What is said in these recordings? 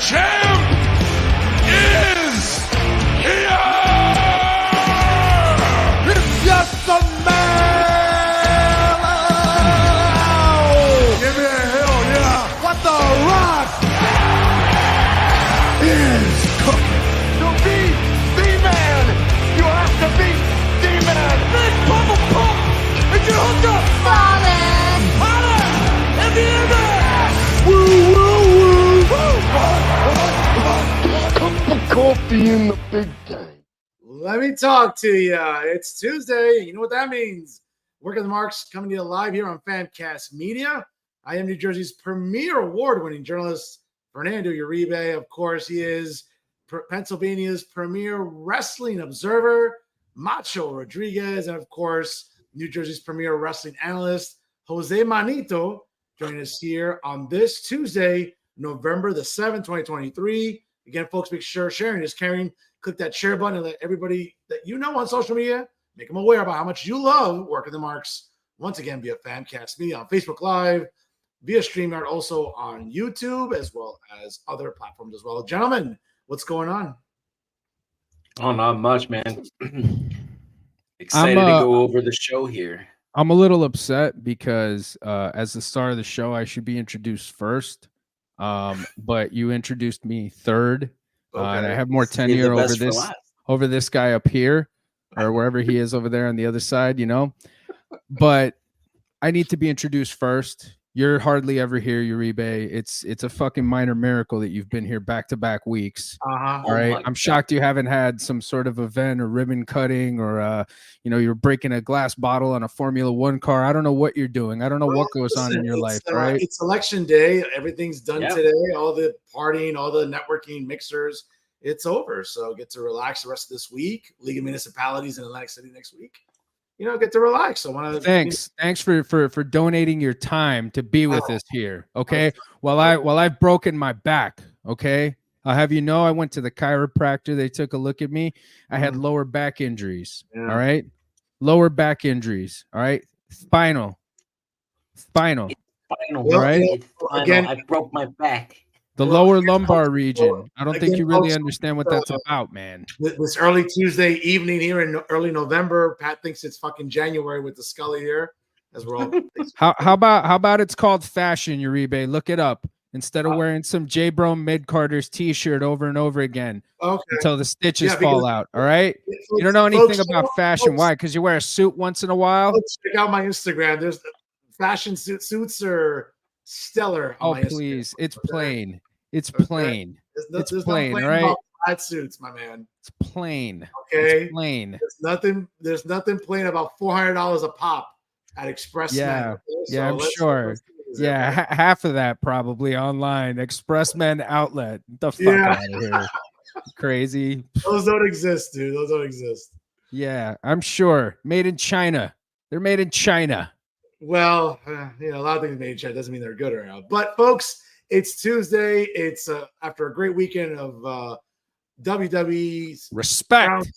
champ is here! It's just a man! Give me a hell yeah! What the Rock is cooking? To be the man, you have to be the man. Big Papa Pump, and you hooked up. Fallen! Holla! And the end Woo, woo, woo! Cup of coffee in the big game. Let me talk to you. It's Tuesday. You know what that means. Working the Marks coming to you live here on Famcast Media. I am New Jersey's premier award-winning journalist, Fernando Uribe. Of course, he is Pennsylvania's premier wrestling observer, Macho Rodriguez. And of course, New Jersey's premier wrestling analyst, Jose Manito, joining us here on this Tuesday, November the 7th, 2023. Again, folks, make sure sharing is caring. Click that share button and let everybody that you know on social media, make them aware about how much you love Working the Marks. Once again, via Famcast Media on Facebook Live, via StreamYard, also on YouTube, as well as other platforms as well. Gentlemen, what's going on? Oh, not much, man. Excited to go over the show here. I'm a little upset because as the star of the show, I should be introduced first. But you introduced me third. Okay. And I have more tenure over this guy up here or wherever he is over there on the other side, you know. But I need to be introduced first. You're hardly ever here, Uribe. It's a fucking minor miracle that you've been here back-to-back weeks. Uh-huh. All right. I'm shocked you haven't had some sort of event or ribbon cutting or, you're breaking a glass bottle on a Formula One car. I don't know what you're doing. I don't know what goes on in your life, right? It's election day. Everything's done today. All the partying, all the networking mixers, it's over. So get to relax the rest of this week. League of Municipalities in Atlantic City next week. Get to relax. So thanks for donating your time to be with us here. Okay. While I've broken my back. Okay. I'll have you know I went to the chiropractor. They took a look at me. I had lower back injuries. Yeah. All right. Lower back injuries. All right. Spinal. Well, All right. Again, I broke my back. The lower lumbar region. I don't think you really understand what that's about, man. This early Tuesday evening here in early November, Pat thinks it's fucking January with the Scully here, as we're all. How about it's called fashion, Uribe? Look it up instead of wearing some J. Bro Mid Carter's T-shirt over and over again until the stitches fall out. All right, you don't know anything about fashion. Why? Because you wear a suit once in a while. Check out my Instagram. There's fashion suits are stellar. Oh please, it's plain. It's plain. It's plain, right? Flat suits, my man. It's plain. Okay, it's plain. There's nothing plain about $400 a pop at Express. Yeah, Men, okay? yeah, I'm sure. Half of that probably online. Expressmen outlet. Get the fuck out of here. Crazy. Those don't exist, dude. Those don't exist. Yeah, I'm sure. Made in China. They're made in China. Well, a lot of things made in China doesn't mean they're good or not. But folks, it's Tuesday. It's after a great weekend of WWE's respect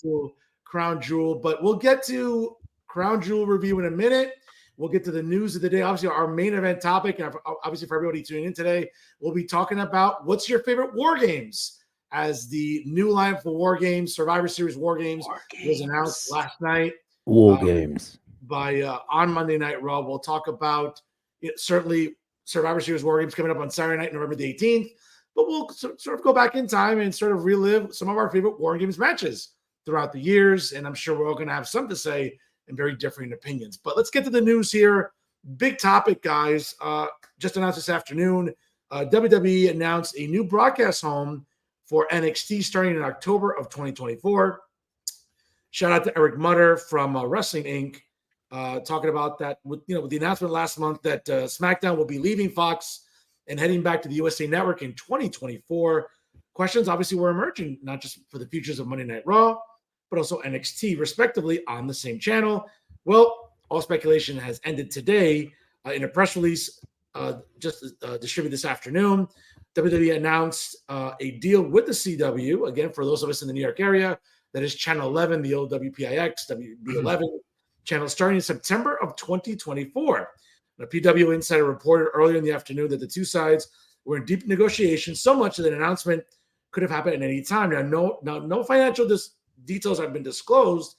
Crown Jewel. But we'll get to Crown Jewel review in a minute. We'll get to the news of the day. Obviously, our main event topic, and obviously for everybody tuning in today, we'll be talking about what's your favorite War Games, as the new line for War Games, Survivor Series War Games, was announced last night. War Games by on Monday Night Raw. We'll talk about certainly Survivor Series War Games coming up on Saturday night, November the 18th. But we'll sort of go back in time and sort of relive some of our favorite War Games matches throughout the years. And I'm sure we're all going to have something to say and very differing opinions. But let's get to the news here. Big topic, guys. Just announced this afternoon, WWE announced a new broadcast home for NXT starting in October of 2024. Shout out to Eric Mutter from Wrestling Inc. Talking about that with the announcement last month that SmackDown will be leaving Fox and heading back to the USA Network in 2024. Questions obviously were emerging, not just for the futures of Monday Night Raw, but also NXT, respectively, on the same channel. Well, all speculation has ended today. In a press release just distributed this afternoon, WWE announced a deal with the CW, again, for those of us in the New York area, that is Channel 11, the old WPIX, WB11 channel, starting in September of 2024. The PW Insider reported earlier in the afternoon that the two sides We're in deep negotiations, so much that an announcement could have happened at any time. No financial details have been disclosed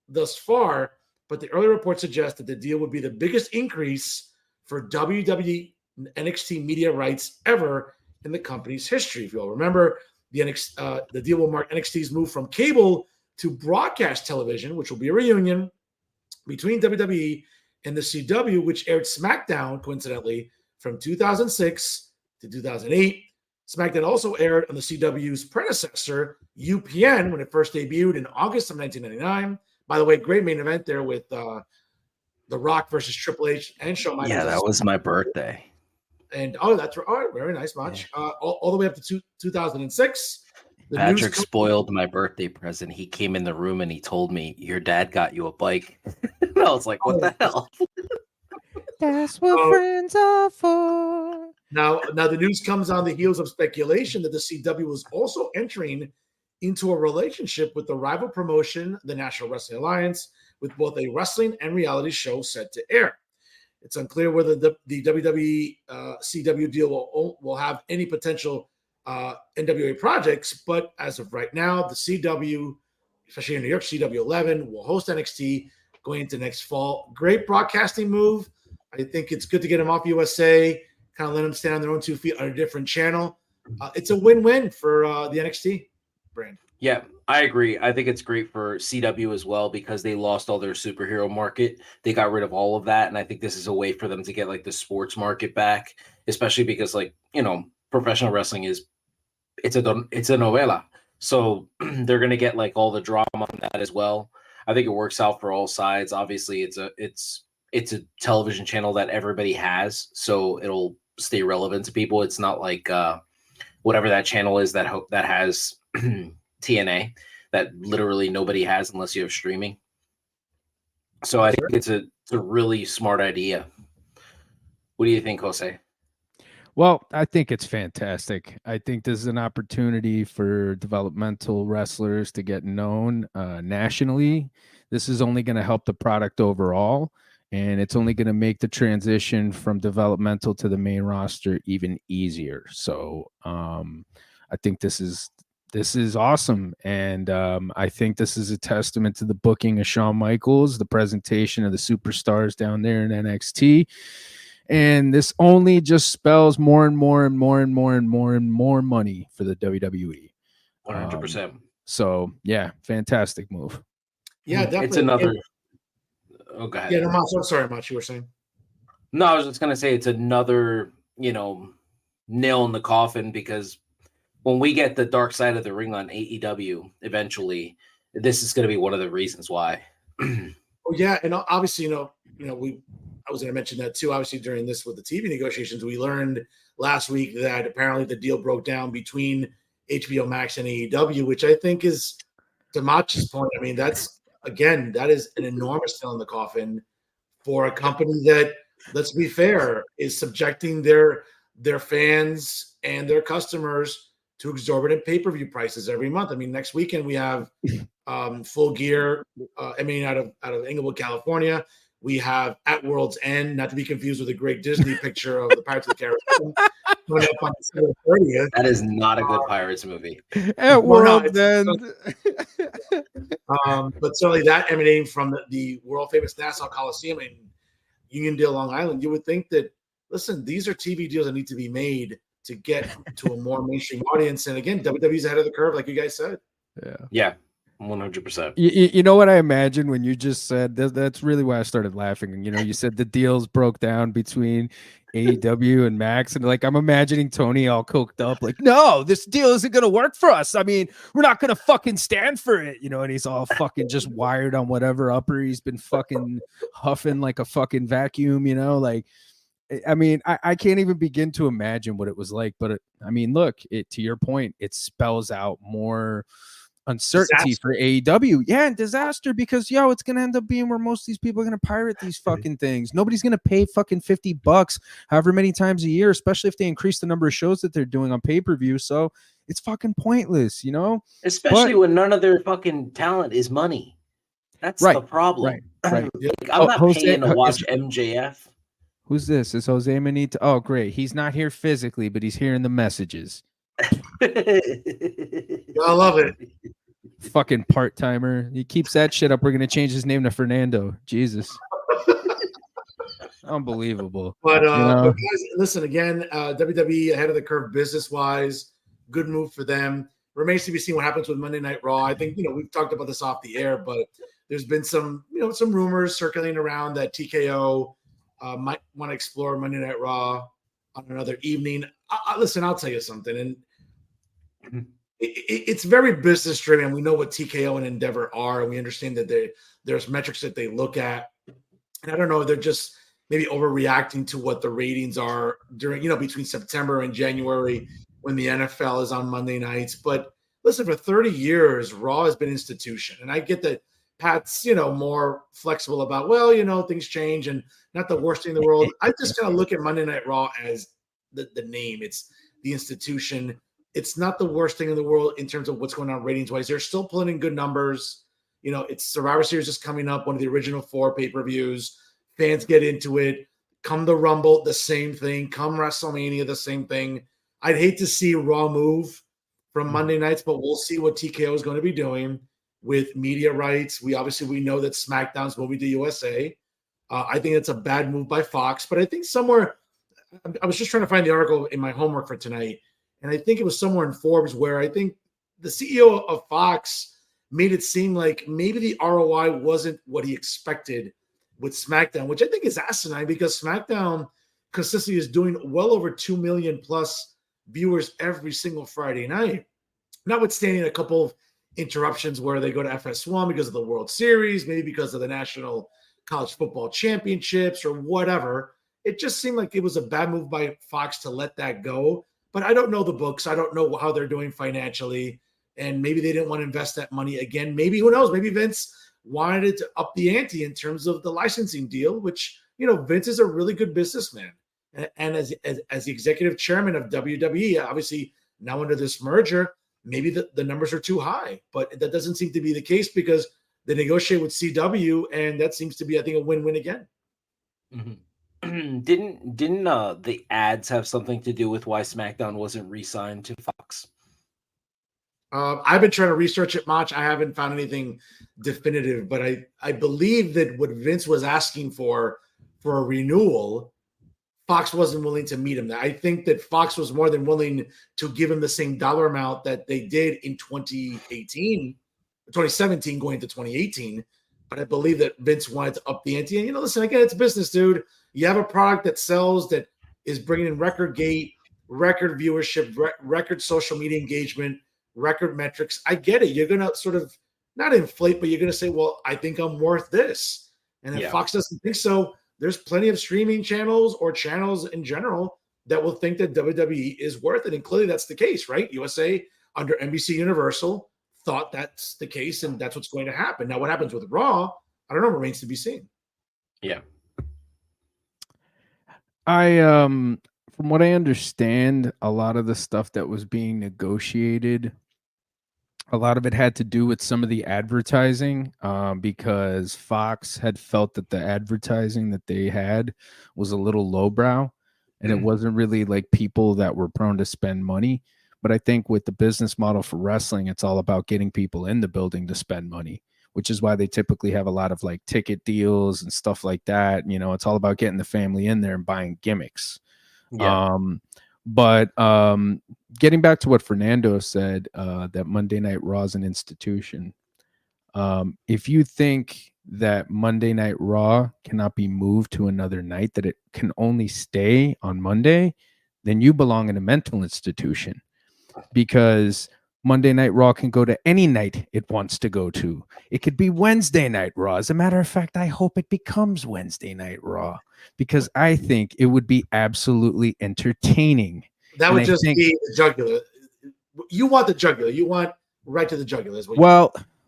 thus far, but the early reports suggest that the deal would be the biggest increase for WWE NXT media rights ever in the company's history. If you'll remember, the deal will mark NXT's move from cable to broadcast television, which will be a reunion between WWE and the CW, which aired SmackDown, coincidentally, from 2006 to 2008. SmackDown also aired on the CW's predecessor, UPN, when it first debuted in August of 1999. By the way, great main event there with The Rock versus Triple H and Shawn Michaels. Yeah, that was my birthday. And that's right. Oh, very nice match. Yeah. All the way up to 2006. Patrick spoiled my birthday present. He came in the room and he told me, "Your dad got you a bike." And I was like, "What the hell?" That's what friends are for. Now the news comes on the heels of speculation that the CW was also entering into a relationship with the rival promotion, the National Wrestling Alliance, with both a wrestling and reality show set to air. It's unclear whether the WWE CW deal will have any potential NWA projects, but as of right now, the CW, especially in New York, CW 11 will host NXT going into next fall. Great broadcasting move. I think it's good to get them off USA, kind of let them stand on their own 2 feet on a different channel. It's a win-win for the NXT brand. Yeah, I agree. I think it's great for CW as well because they lost all their superhero market. They got rid of all of that, and I think this is a way for them to get like the sports market back, especially because professional wrestling it's a novela. So they're going to get like all the drama on that as well. I think it works out for all sides. Obviously, it's a television channel that everybody has, so it'll stay relevant to people. It's not like whatever that channel is that has TNA that literally nobody has unless you have streaming. So I think it's a really smart idea. What do you think, Jose? Well, I think it's fantastic. I think this is an opportunity for developmental wrestlers to get known nationally. This is only going to help the product overall, and it's only going to make the transition from developmental to the main roster even easier. So I think this is awesome, and I think this is a testament to the booking of Shawn Michaels, the presentation of the superstars down there in NXT. And this only just spells more and more and more and more and more and more money for the WWE. 100%. So yeah, fantastic move. Yeah, definitely. It's another. Oh, go ahead. Yeah, no, I'm sorry, Macho, you were saying. No, I was just gonna say it's another, nail in the coffin because when we get the dark side of the ring on AEW eventually, this is gonna be one of the reasons why. Oh yeah, and obviously, I was going to mention that too. Obviously, during this with the TV negotiations, we learned last week that apparently the deal broke down between HBO Max and AEW, which I think is, to Macho's point, I mean, that is an enormous nail in the coffin for a company that, let's be fair, is subjecting their fans and their customers to exorbitant pay-per-view prices every month. I mean, next weekend we have Full Gear, out of Inglewood, California. We have At World's End, not to be confused with a great Disney picture of the Pirates of the Caribbean, coming up on December 30th. That is not a good Pirates movie. At World's End. But certainly that emanating from the world-famous Nassau Coliseum in Uniondale, Long Island, you would think that, listen, these are TV deals that need to be made to get to a more mainstream audience. And again, WWE's ahead of the curve, like you guys said. Yeah. 100%. You know what I imagine when you just said that's really why I started laughing. And you said the deals broke down between AEW and Max, and like I'm imagining Tony all coked up, like, no, this deal isn't gonna work for us. I mean, we're not gonna fucking stand for it, and he's all fucking just wired on whatever upper he's been fucking huffing like a fucking vacuum, like. I mean, I can't even begin to imagine what it was like, but look, to your point, it spells out more uncertainty disaster for AEW. Yeah, and disaster because it's gonna end up being where most of these people are gonna pirate these fucking things. Nobody's gonna pay fucking $50 however many times a year, especially if they increase the number of shows that they're doing on pay-per-view. So it's fucking pointless, Especially when none of their fucking talent is money. That's the problem. Right. Like, I'm not paying to watch MJF Who's this? Is Jose Manito? Oh, great. He's not here physically, but he's hearing the messages. I love it. Fucking part-timer. He keeps that shit up. We're going to change his name to Fernando. Jesus. Unbelievable. But guys, listen, again, WWE ahead of the curve business-wise. Good move for them. Remains to be seen what happens with Monday Night Raw. I think, we've talked about this off the air, but there's been some rumors circulating around that TKO might want to explore Monday Night Raw on another evening. Listen, I'll tell you something. And it's very business driven. We know what TKO and Endeavor are, and we understand that there's metrics that they look at. And I don't know, they're just maybe overreacting to what the ratings are during, between September and January when the NFL is on Monday nights. But listen, for 30 years, Raw has been institution. And I get that Pat's, more flexible about, things change and not the worst thing in the world. I just kind of look at Monday Night Raw as the name. It's the institution. It's not the worst thing in the world in terms of what's going on ratings-wise. They're still pulling in good numbers. It's Survivor Series is coming up, one of the original 4 pay-per-views. Fans get into it. Come the Rumble, the same thing. Come WrestleMania, the same thing. I'd hate to see Raw move from Monday nights, but we'll see what TKO is going to be doing with media rights. We know that SmackDown's moving to USA. I think it's a bad move by Fox, but I think somewhere – I was just trying to find the article in my homework for tonight, and I think it was somewhere in Forbes where I think the CEO of Fox made it seem like maybe the ROI wasn't what he expected with SmackDown, which I think is asinine because SmackDown consistently is doing well over 2 million plus viewers every single Friday night, notwithstanding a couple of interruptions where they go to FS1 because of the World Series, maybe because of the National College Football Championships or whatever. It just seemed like it was a bad move by Fox to let that go. But I don't know the books. I don't know how they're doing financially. And maybe they didn't want to invest that money again. Maybe, who knows? Maybe Vince wanted to up the ante in terms of the licensing deal, which, Vince is a really good businessman. And as the executive chairman of WWE, obviously now under this merger, maybe the numbers are too high. But that doesn't seem to be the case because they negotiate with CW, and that seems to be, I think, a win-win again. Mm-hmm. Didn't the ads have something to do with why SmackDown wasn't re-signed to Fox? I've been trying to research it much. I haven't found anything definitive, but I believe that what Vince was asking for a renewal, Fox wasn't willing to meet him. I think that Fox was more than willing to give him the same dollar amount that they did in 2017 going into 2018. But I believe that Vince wanted to up the ante. And, listen, again, it's business, dude. You have a product that sells, that is bringing in record gate, record viewership, record social media engagement, record metrics. I get it. You're going to sort of not inflate, but you're going to say, well, I think I'm worth this. And if Fox doesn't think so, there's plenty of streaming channels or channels in general that will think that WWE is worth it. And clearly that's the case, right? USA under NBC Universal thought that's the case, and that's what's going to happen. Now, what happens with Raw, I don't know, remains to be seen. Yeah. From what I understand, a lot of the stuff that was being negotiated, a lot of it had to do with some of the advertising, because Fox had felt that the advertising that they had was a little lowbrow, and it wasn't really like people that were prone to spend money. But I think with the business model for wrestling, it's all about getting people in the building to spend money, which is why they typically have a lot of like ticket deals and stuff like that. It's all about getting the family in there and buying gimmicks. Yeah. But getting back to what Fernando said, that Monday Night Raw is an institution. If you think that Monday Night Raw cannot be moved to another night, that it can only stay on Monday, then you belong in a mental institution, because Monday Night Raw can go to any night it wants to go to. It could be Wednesday Night Raw. As a matter of fact, I hope it becomes Wednesday Night Raw, because I think it would be absolutely entertaining. That would just be the jugular. You want the jugular. You want right to the jugular.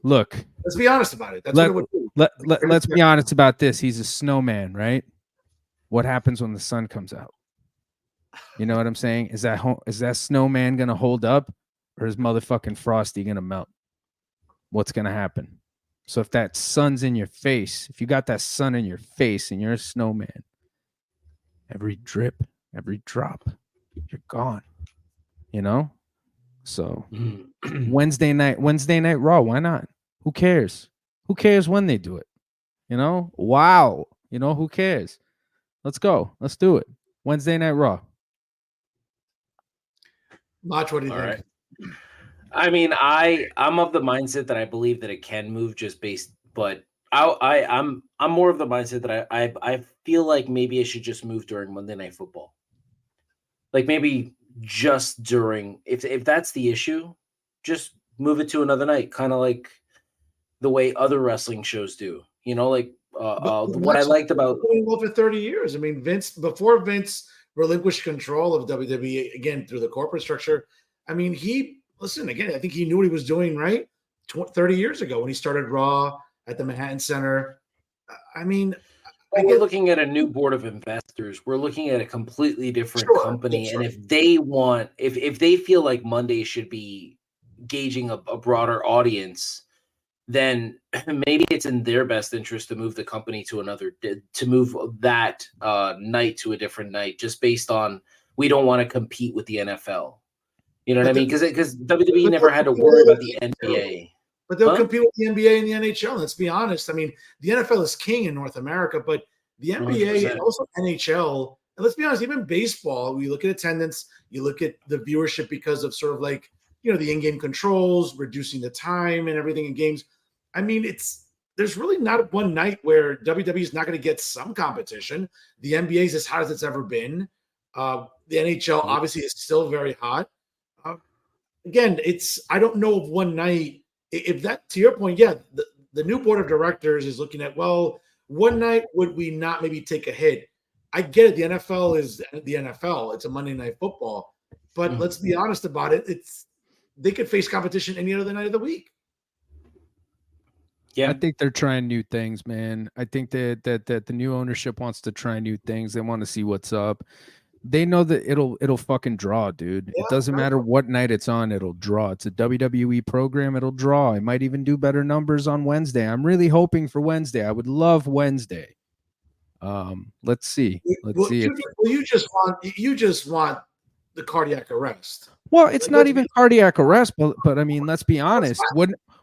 Look. Let's be honest about it. That's what it would do. Let's be honest about this. He's a snowman, right? What happens when the sun comes out? You know what I'm saying? Is that snowman going to hold up, or is motherfucking Frosty going to melt? What's going to happen? So if that sun's in your face, if you got that sun in your face and you're a snowman, every drip, every drop, you're gone. You know? So Wednesday night Raw, why not? Who cares? Who cares when they do it? You know? Wow. You know, who cares? Let's go. Let's do it. Wednesday Night Raw. Macho, what do you think? Right. I mean, I'm of the mindset that I believe that it can move just based, but I'm more of the mindset that I feel like maybe it should just move during Monday Night Football. Like maybe just during, if that's the issue, just move it to another night, kind of like the way other wrestling shows do. You know, like what I liked about well for 30 years. I mean, before Vince relinquished control of WWE again through the corporate structure. I mean, I think he knew what he was doing, right? 30 years ago when he started Raw at the Manhattan Center. I mean, we're looking at a new board of investors. We're looking at a completely different company. And if they want, if they feel like Monday should be gauging a broader audience, then maybe it's in their best interest to move the company to move that night to a different night, just based on we don't want to compete with the NFL. You know what I mean? Because WWE never had to worry about the NBA. But they'll compete with the NBA and the NHL. Let's be honest. I mean, the NFL is king in North America, but the NBA 100%. And also NHL, and let's be honest, even baseball, we look at attendance, you look at the viewership because of sort of like, you know, the in-game controls, reducing the time and everything in games. I mean, there's really not one night where WWE is not going to get some competition. The NBA is as hot as it's ever been. The NHL obviously is still very hot. Again, I don't know of one night. If that, to your point, yeah, the new board of directors is looking at, well, one night would we not maybe take a hit? I get it. The NFL is the NFL. It's a Monday Night Football. But let's be honest about it. They could face competition any other night of the week. Yeah, I think they're trying new things, man. I think that the new ownership wants to try new things. They want to see what's up. They know that it'll fucking draw, dude. Yeah, it doesn't matter what night it's on, it'll draw. It's a WWE program, it'll draw. It might even do better numbers on Wednesday. I'm really hoping for Wednesday. I would love Wednesday. Let's see. You just want the cardiac arrest. Well, it's not even cardiac arrest, but I mean, let's be honest.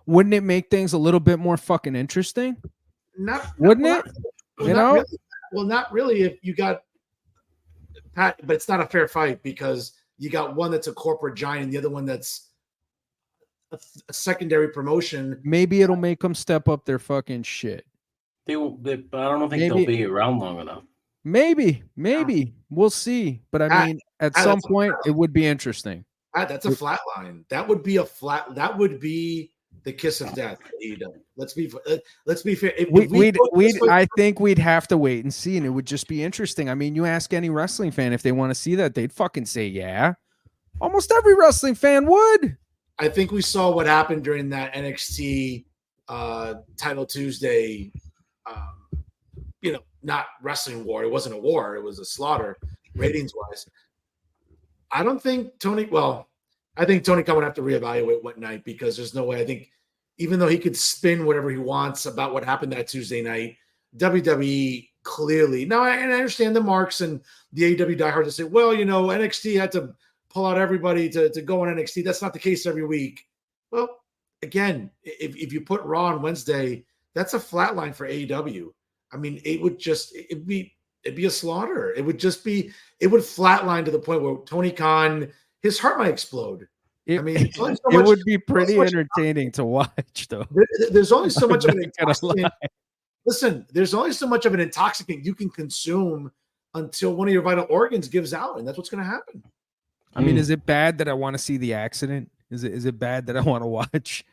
Wouldn't it make things a little bit more fucking interesting? Wouldn't it? You know? Really. Well, not really if you got Pat, but it's not a fair fight because you got one that's a corporate giant, the other one that's a secondary promotion. Maybe it'll make them step up their fucking shit. But I don't think they'll be around long enough. Maybe we'll see. But I mean, at some point, it would be interesting. That's a flat line. That would be the kiss of death. Let's be fair. I think we'd have to wait and see, and it would just be interesting. I mean, you ask any wrestling fan if they want to see that, they'd fucking say yeah. Almost every wrestling fan would. I think we saw what happened during that NXT Title Tuesday. Not wrestling war. It wasn't a war. It was a slaughter, ratings wise. I think Tony Khan would have to reevaluate what night because there's no way. I think even though he could spin whatever he wants about what happened that Tuesday night, WWE clearly now. And I understand the marks and the AEW diehards to say, well, NXT had to pull out everybody to go on NXT. That's not the case every week. Well, again, if you put Raw on Wednesday, that's a flat line for AEW. I mean, it'd be a slaughter. It would flatline to the point where Tony Khan, his heart might explode. It would be pretty entertaining to watch, though. There's only so much of an intoxicant. Listen, there's only so much of an intoxicant you can consume until one of your vital organs gives out, and that's what's going to happen. I mean, is it bad that I want to see the accident? Is it bad that I want to watch?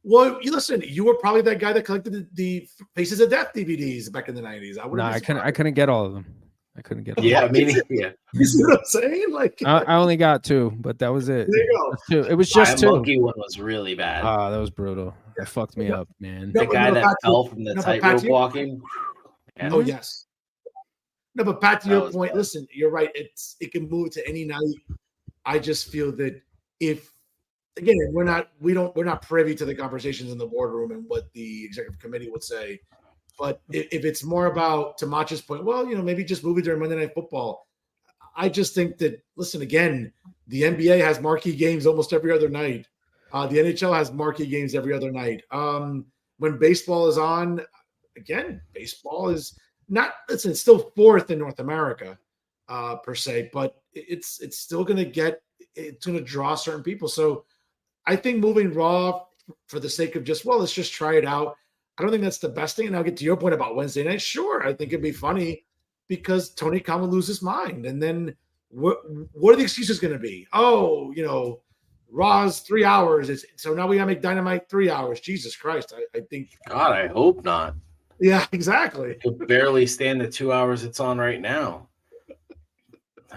Well, listen, you were probably that guy that collected the Faces of Death DVDs back in the 90s. I couldn't get all of them. I couldn't get all of them. Yeah, maybe. Yeah. You see what I'm saying? Like, I only got 2, but that was it. There you go. It was just 2. The monkey one was really bad. That was brutal. That fucked me up, man. The guy that fell from the tightrope walking. Yeah. Oh, yes. No, but Pat, to your point, listen, you're right. It can move to any night. I just feel that we're not privy to the conversations in the boardroom and what the executive committee would say. But if it's more about, to Macho's point, well, maybe just move it during Monday Night Football. I just think that, listen, again, the NBA has marquee games almost every other night. The NHL has marquee games every other night. When baseball is on, again, baseball is not, listen, it's still fourth in North America per se, but it's still going to draw certain people. So I think moving Raw for the sake of just, let's just try it out. I don't think that's the best thing. And I'll get to your point about Wednesday night. Sure, I think it'd be funny because Tony Khan will lose his mind. And then what are the excuses going to be? Oh, Raw's 3 hours. So now we got to make Dynamite 3 hours. Jesus Christ. I think. God, I hope not. Yeah, exactly. Could barely stand the 2 hours it's on right now.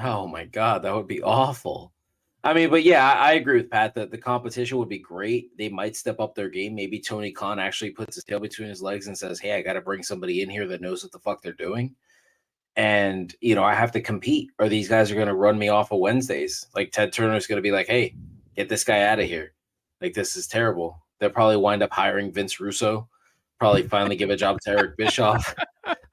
Oh, my God. That would be awful. I mean, but yeah, I agree with Pat that the competition would be great. They might step up their game. Maybe Tony Khan actually puts his tail between his legs and says, hey, I got to bring somebody in here that knows what the fuck they're doing. And, I have to compete or these guys are going to run me off of Wednesdays. Like Ted Turner's going to be like, hey, get this guy out of here. Like, this is terrible. They'll probably wind up hiring Vince Russo, probably finally give a job to Eric Bischoff.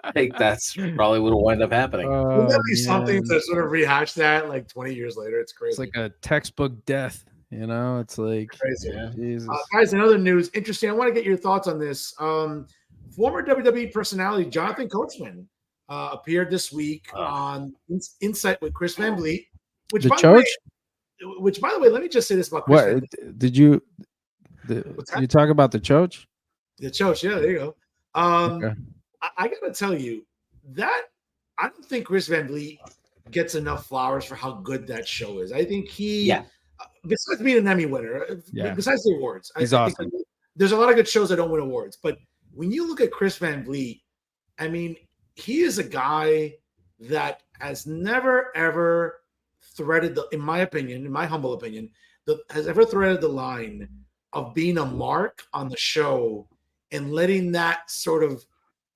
I think that's probably what will wind up happening. Wouldn't that be something to sort of rehash that like 20 years later? It's crazy. It's like a textbook death, It's like crazy. Yeah. Jesus. Guys, in other news, interesting. I want to get your thoughts on this. Former WWE personality Jonathan Coachman appeared this week on Insight with Chris Van Vliet, which by the way, let me just say this about Chris. What did you talk about the Choach? The Choach, yeah, there you go. Okay. I gotta tell you that I don't think Chris Van Vliet gets enough flowers for how good that show is. I think besides being an Emmy winner, besides the awards, he's awesome. There's a lot of good shows that don't win awards, but when you look at Chris Van Vliet, I mean, he is a guy that has never ever threaded in my humble opinion, has ever threaded the line of being a mark on the show and letting that sort of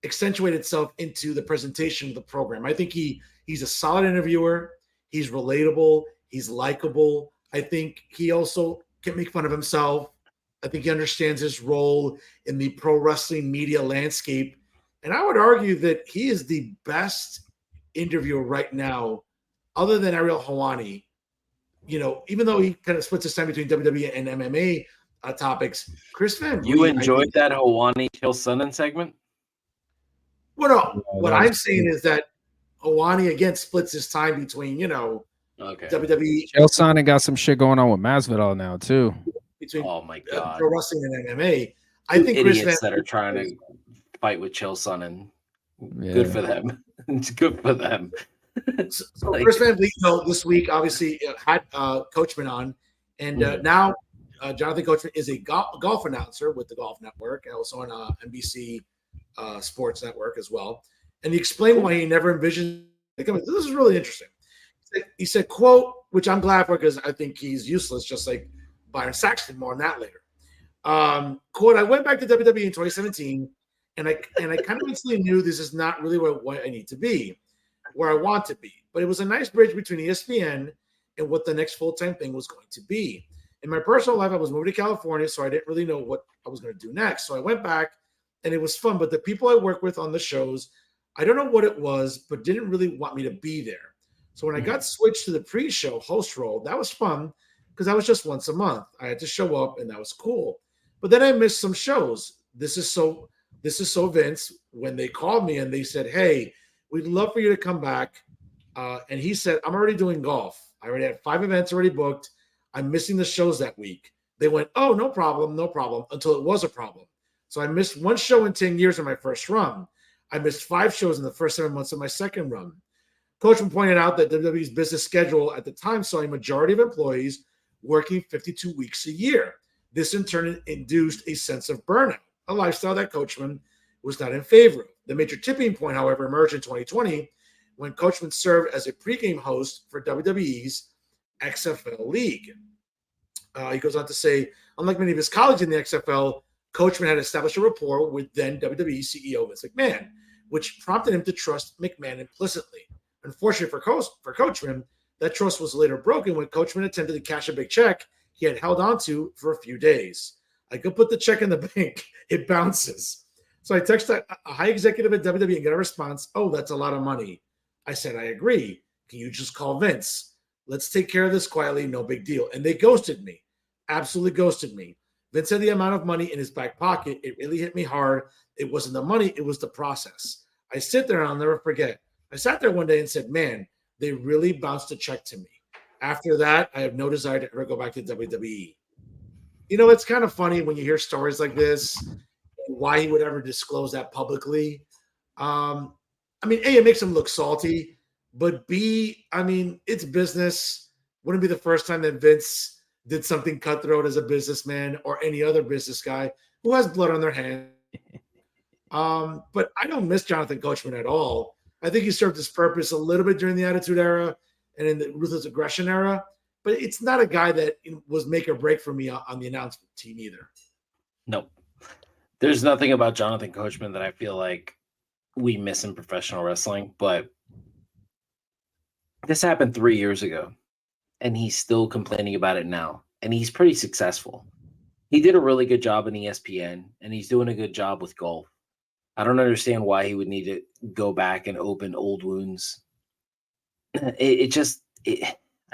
accentuate itself into the presentation of the program. I think he's a solid interviewer. He's relatable. He's likable. I think he also can make fun of himself. I think he understands his role in the pro wrestling media landscape. And I would argue that he is the best interviewer right now, other than Ariel Helwani. Even though he kind of splits his time between WWE and MMA topics, Chris Van Vliet. You enjoyed that Helwani Chael Sonnen segment? Well, no, what I'm saying is that Helwani again splits his time between, WWE. Chael Sonnen got some shit going on with Masvidal now too. Between oh my God, pro wrestling and MMA. I think idiots that are trying to fight with Chael Sonnen. Yeah. Good for them. It's good for them. So Chris Van Vliet, this week obviously had Coachman on, and now Jonathan Coachman is a golf announcer with the Golf Network and also on NBC Sports Network as well. And he explained why he never envisioned. This is really interesting. He said, quote, which I'm glad for because I think he's useless, just like Byron Saxton. More on that later. Quote, I went back to WWE in 2017, and I kind of instantly knew this is not really what I need to be, where I want to be. But it was a nice bridge between ESPN and what the next full-time thing was going to be. In my personal life, I was moving to California, so I didn't really know what I was going to do next. So I went back, and it was fun. But the people I work with on the shows, I don't know what it was, but didn't really want me to be there. So when I got switched to the pre-show host role, that was fun because that was just once a month. I had to show up, and that was cool. But then I missed some shows. This is so Vince, when they called me and they said, hey, we'd love for you to come back. And he said, I'm already doing golf. I already had 5 events already booked. I'm missing the shows that week. They went, oh, no problem, until it was a problem. So I missed 1 show in 10 years in my first run. I missed 5 shows in the first 7 months of my second run. Coachman pointed out that WWE's business schedule at the time saw a majority of employees working 52 weeks a year. This in turn induced a sense of burnout, a lifestyle that Coachman was not in favor of. The major tipping point, however, emerged in 2020 when Coachman served as a pregame host for WWE's XFL League. He goes on to say, unlike many of his colleagues in the XFL, Coachman had established a rapport with then WWE CEO Vince McMahon, which prompted him to trust McMahon implicitly. Unfortunately for Coachman, that trust was later broken when Coachman attempted to cash a big check he had held on to for a few days. I could put the check in the bank. It bounces. So I texted a high executive at WWE and get a response. Oh, that's a lot of money. I said, I agree. Can you just call Vince? Let's take care of this quietly. No big deal. And they ghosted me. Absolutely ghosted me. Vince had the amount of money in his back pocket. It really hit me hard. It wasn't the money. It was the process. I sit there and I'll never forget. I sat there one day and said, man, they really bounced a check to me. After that, I have no desire to ever go back to WWE. You know, it's kind of funny when you hear stories like this, why he would ever disclose that publicly. I mean, A, it makes him look salty, but B, I mean, it's business. Wouldn't be the first time that Vince did something cutthroat as a businessman or any other business guy who has blood on their hands. But I don't miss Jonathan Coachman at all. I think he served his purpose a little bit during the Attitude Era and in the Ruthless Aggression Era, but it's not a guy that was make or break for me on the announcement team either. Nope. There's nothing about Jonathan Coachman that I feel like we miss in professional wrestling, but this happened 3 years ago, and he's still complaining about it now, and he's pretty successful. He did a really good job in ESPN, and he's doing a good job with golf. I don't understand why he would need to go back and open old wounds. I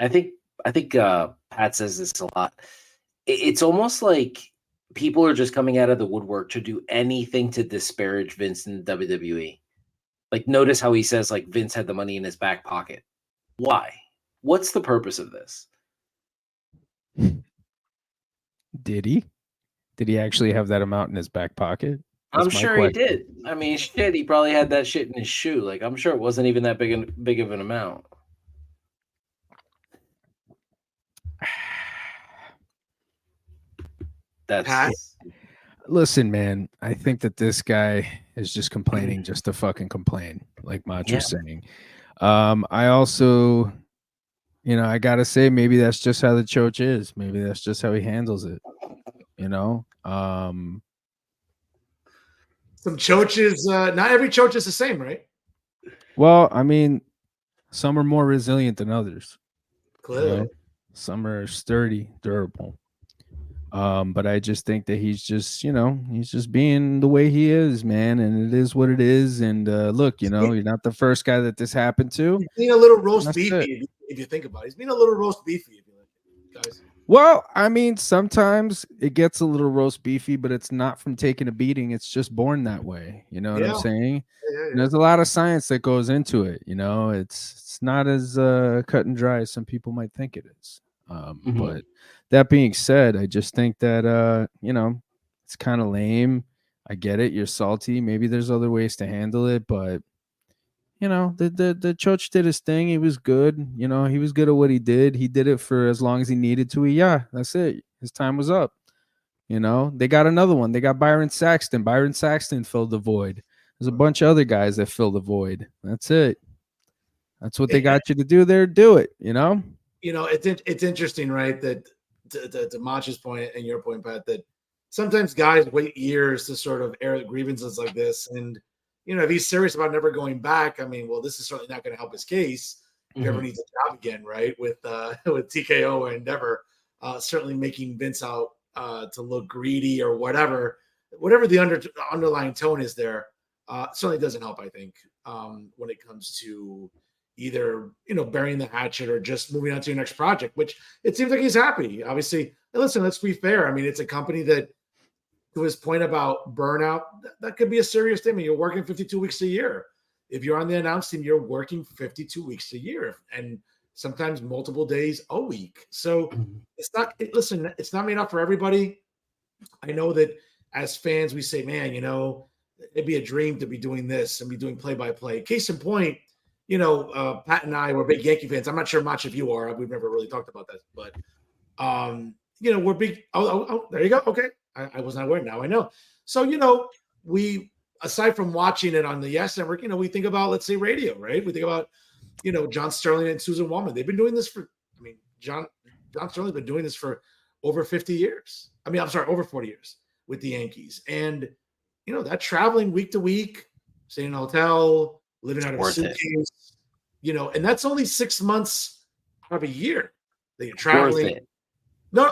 think Pat says this a lot. It's almost like people are just coming out of the woodwork to do anything to disparage Vince in WWE. Like, notice how he says, like, Vince had the money in his back pocket. Why? What's the purpose of this? Did he? Did he actually have that amount in his back pocket? I'm sure he did. I mean, shit, he probably had that shit in his shoe. Like, I'm sure it wasn't even that big of an amount. Listen, man, I think that this guy is just complaining just to fucking complain, like Macho's saying. I also, I gotta say, maybe that's just how the Choach is. Maybe that's just how he handles it. Some Choaches, not every Choach is the same, right? Well, I mean, some are more resilient than others. Clearly. Some are sturdy, durable. But I just think that he's just, he's just being the way he is, man. And it is what it is. And look, you're not the first guy that this happened to. He's being a little roast beefy, if you think about it. He's being a little roast beefy, guys. Well, I mean, sometimes it gets a little roast beefy, but it's not from taking a beating. It's just born that way. You know what I'm saying? Yeah. There's a lot of science that goes into it. It's not as cut and dry as some people might think it is. But that being said, I just think that, it's kind of lame. I get it. You're salty. Maybe there's other ways to handle it, but the Choach did his thing. He was good. He was good at what he did. He did it for as long as he needed to. That's it. His time was up. They got another one. They got Byron Saxton. Byron Saxton filled the void. There's a bunch of other guys that fill the void. That's it. That's what they got you to do there. Do it, it's interesting, right? That to Macho's point and your point, Pat, that sometimes guys wait years to sort of air grievances like this. And, if he's serious about never going back, I mean, well, this is certainly not going to help his case. If he ever needs a job again, right? With TKO and Endeavor, certainly making Vince out to look greedy or whatever the underlying tone is there, certainly doesn't help, I think, when it comes to either, burying the hatchet or just moving on to your next project, which it seems like he's happy. Obviously, and listen, let's be fair. I mean, it's a company that, to his point about burnout, that could be a serious thing. I mean, you're working 52 weeks a year. If you're on the announce team, you're working 52 weeks a year and sometimes multiple days a week. So it's not made up for everybody. I know that as fans, we say, man, it'd be a dream to be doing this and be doing play-by-play. Case in point, Pat and I were big Yankee fans. I'm not sure much if you are. We've never really talked about that, but we're big. Oh, there you go. Okay. I was not aware. Now I know. So, we, aside from watching it on the Yes Network, we think about, let's say, radio, right? We think about, John Sterling and Susan Wallman. They've been doing this John Sterling's been doing this for over 50 years. Over 40 years with the Yankees. And, that traveling week to week, staying in a hotel, living out of a suitcase, and that's only 6 months out of a year that you're traveling. No,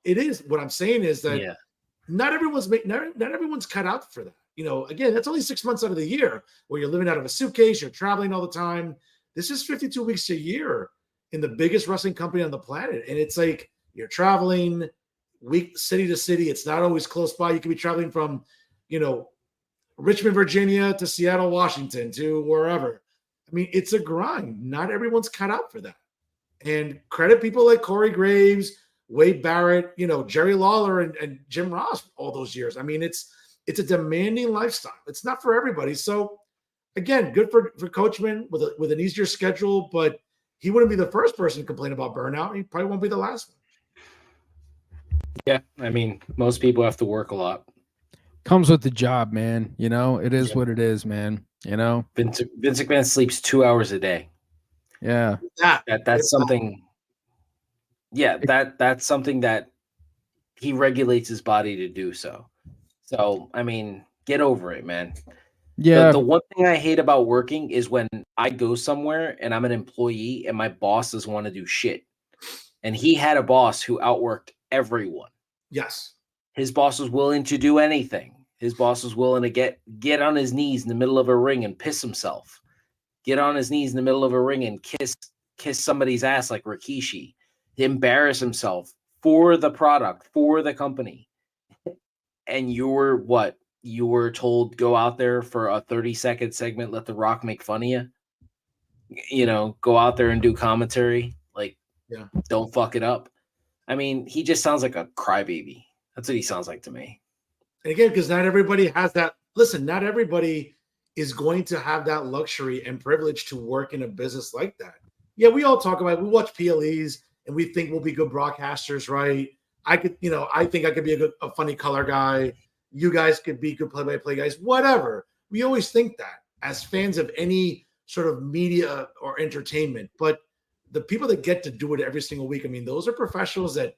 it is. What I'm saying is that not everyone's cut out for that. again, that's only 6 months out of the year where you're living out of a suitcase, you're traveling all the time. This is 52 weeks a year in the biggest wrestling company on the planet. And it's like you're traveling city to city. It's not always close by. You could be traveling from, Richmond, Virginia to Seattle, Washington to wherever. I mean, it's a grind. Not everyone's cut out for that. And credit people like Corey Graves, Wade Barrett, Jerry Lawler and Jim Ross all those years. I mean, it's a demanding lifestyle. It's not for everybody. So again, good for Coachman with an easier schedule, but he wouldn't be the first person to complain about burnout. He probably won't be the last one. Yeah, I mean, most people have to work a lot. Comes with the job, man. It is what it is, man. Vince McMahon sleeps 2 hours a day. Yeah. That's something. Yeah, that's something that he regulates his body to do so. So, I mean, get over it, man. Yeah. The one thing I hate about working is when I go somewhere and I'm an employee and my boss doesn't want to do shit. And he had a boss who outworked everyone. Yes. His boss was willing to do anything. His boss was willing to get on his knees in the middle of a ring and piss himself. Get on his knees in the middle of a ring and kiss somebody's ass like Rikishi. Embarrass himself for the product, for the company. And you were told go out there for a 30-second segment, let The Rock make fun of you. Go out there and do commentary. Don't fuck it up. I mean, he just sounds like a crybaby. That's what he sounds like to me. And again, because not everybody has that. Listen, not everybody is going to have that luxury and privilege to work in a business like that. Yeah, we all talk about it. We watch PLEs and we think we'll be good broadcasters, right? I think I could be a funny color guy. You guys could be good play-by-play guys, whatever. We always think that as fans of any sort of media or entertainment. But the people that get to do it every single week, I mean, those are professionals that,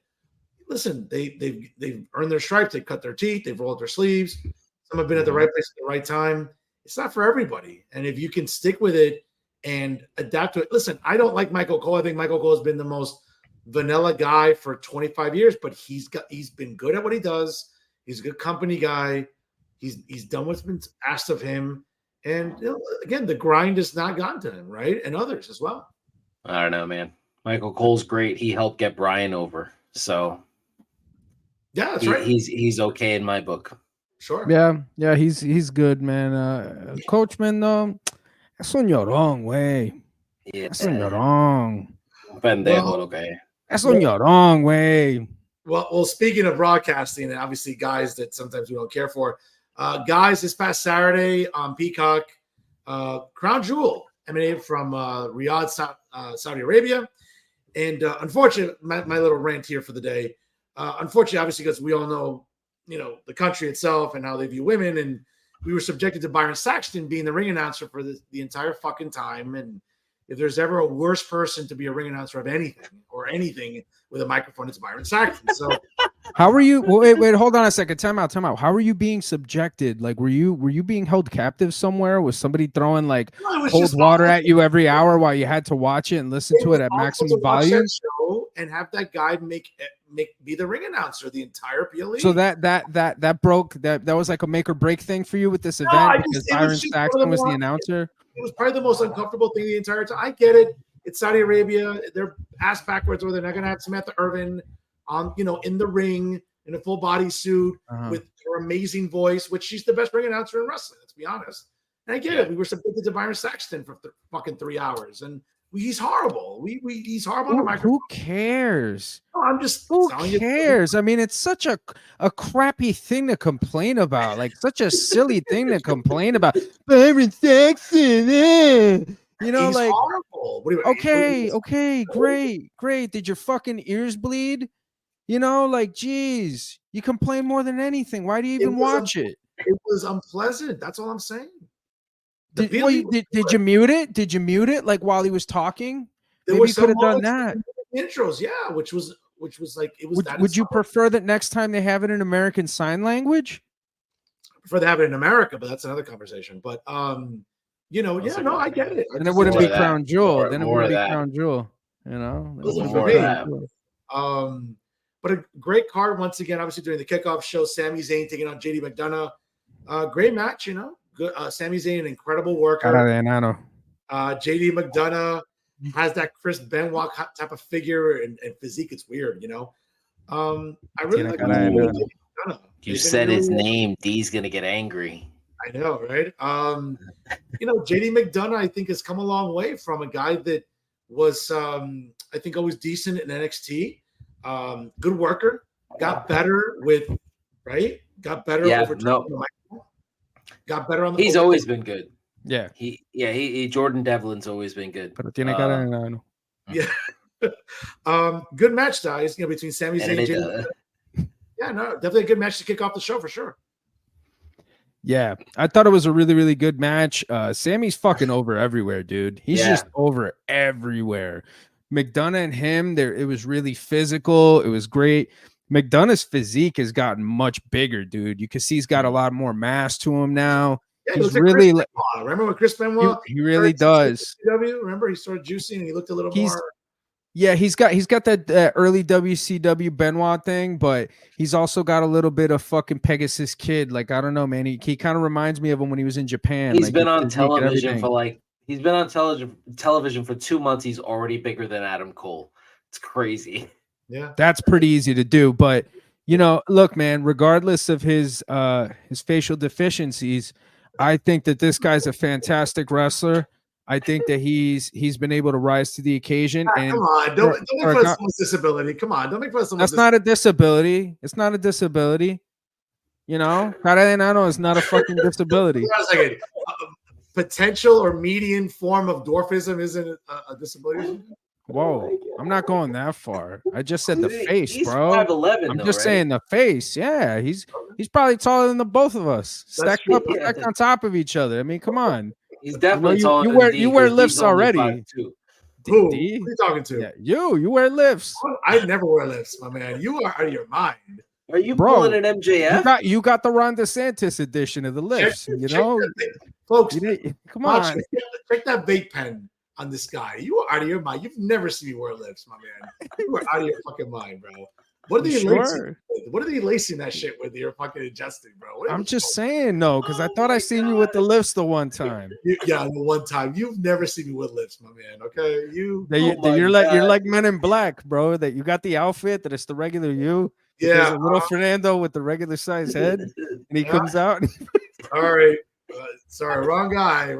listen, they've earned their stripes, they cut their teeth, they've rolled their sleeves. Some have been at the right place at the right time. It's not for everybody. And if you can stick with it and adapt to it. Listen, I don't like Michael Cole. I think Michael Cole has been the most vanilla guy for 25 years, but he's been good at what he does. He's a good company guy. He's done what's been asked of him. And again, the grind has not gotten to him, right? And others as well. I don't know, man. Michael Cole's great. He helped get Brian over. So yeah, that's right. He's okay in my book. Sure. Yeah, he's good, man. Coachman, though, es un llorón, güey. Yeah. Es un llorón. Pendejo, okay. Es un llorón, güey. Well, speaking of broadcasting, and obviously guys that sometimes we don't care for, guys, this past Saturday on Peacock, Crown Jewel emanated from Riyadh, Saudi Arabia. And unfortunately, my little rant here for the day, unfortunately, obviously, because we all know, the country itself and how they view women, and we were subjected to Byron Saxton being the ring announcer for the entire fucking time. And if there's ever a worse person to be a ring announcer of anything with a microphone, it's Byron Saxton. So how were you? Wait, hold on a second. Time out. How were you being subjected? Like, were you being held captive somewhere? Was somebody throwing cold water at you every hour while you had to watch it and listen to it at maximum volume? And have that guy be the ring announcer the entire PLE. So that broke that was like a make or break thing for you with this event because Byron Saxton was the announcer. It was probably the most uncomfortable thing the entire time. I get it. It's Saudi Arabia. They're ass backwards, or they're not going to have Samantha Irvin on, in the ring in a full bodysuit with her amazing voice, which she's the best ring announcer in wrestling. Let's be honest. And I get it. We were subjected to Byron Saxton for fucking 3 hours, and he's horrible. He's horrible on the microphone. Who cares? No, I'm just. Who cares? I mean, it's such a crappy thing to complain about. Like such a silly thing to complain about. Byron Saxton, he's horrible. Okay, great. Did your fucking ears bleed? Geez, you complain more than anything. Why do you even watch it? It was unpleasant. That's all I'm saying. Did you mute it? Did you mute it while he was talking? Maybe you could have done that. Intros, yeah, which was like it was. Would you prefer that next time they have it in American Sign Language? I prefer to have it in America, but that's another conversation. But I get it. And it wouldn't be Crown Jewel. Then it would be Crown Jewel. But a great card once again. Obviously, during the kickoff show, Sami Zayn taking on JD McDonough. Great match, you know. Good. Sami Zayn, an incredible worker. JD McDonough has that Chris Benoit type of figure and physique. It's weird, you know. I really like JD McDonough. You said his name. Dee's gonna get angry. I know, right? You know, JD McDonough, I think, has come a long way from a guy that was, I think, always decent in NXT. Good worker, got better with, right? Got better over time. Got better on the. He's always been good. Yeah. He Jordan Devlin's always been good. Yeah. Good match, guys. You know, between Sami Zayn and JD. Yeah, no, definitely a good match to kick off the show for sure. Yeah, I thought it was a really, really good match. Sammy's fucking over everywhere, dude. He's just over everywhere. McDonough and him, it was really physical. It was great. McDonough's physique has gotten much bigger, dude. You can see he's got a lot more mass to him now. Yeah, he's really like remember when Chris Benoit? He really does. Remember, he started juicing and he looked a little more. Yeah, he's got that early WCW Benoit thing, but he's also got a little bit of fucking Pegasus Kid. Like, I don't know, man. He kind of reminds me of him when he was in Japan. He's been on television for television for 2 months. He's already bigger than Adam Cole. It's crazy. Yeah, that's pretty easy to do. But you know, look, man. Regardless of his facial deficiencies, I think that this guy's a fantastic wrestler. I think that he's been able to rise to the occasion. And come on, don't make fun of someone's disability. Come on, don't make fun of someone's. That's not a disability. It's not a disability. You know, Paddy is not a fucking disability. Hold on a second. Potential or median form of dwarfism isn't a disability. Whoa, I'm not going that far. I just said the face, he's bro. 5'11", I'm just saying the face. Yeah, he's probably taller than the both of us, stacked on top of each other. I mean, come on. He's definitely taller. You wear lifts already. Who are you talking to? Yeah, you wear lifts. I never wear lifts, my man. You are out of your mind. Are you pulling an MJF? You got the Ron DeSantis edition of the lifts. Folks. Come on, check that vape pen on this guy. You are out of your mind. You've never seen me wear lifts, my man. You are out of your fucking mind, bro. What are they lacing? What are they lacing that shit with? You're fucking adjusting, bro. I'm just saying, no, because I thought I seen you with the lifts the one time. The one time. You've never seen me with lifts, my man. Okay, you're like Men in Black, bro. That you got the outfit that it's the regular you. Yeah, there's a little Fernando with the regular size head, and he comes out. All right. Sorry, wrong guy.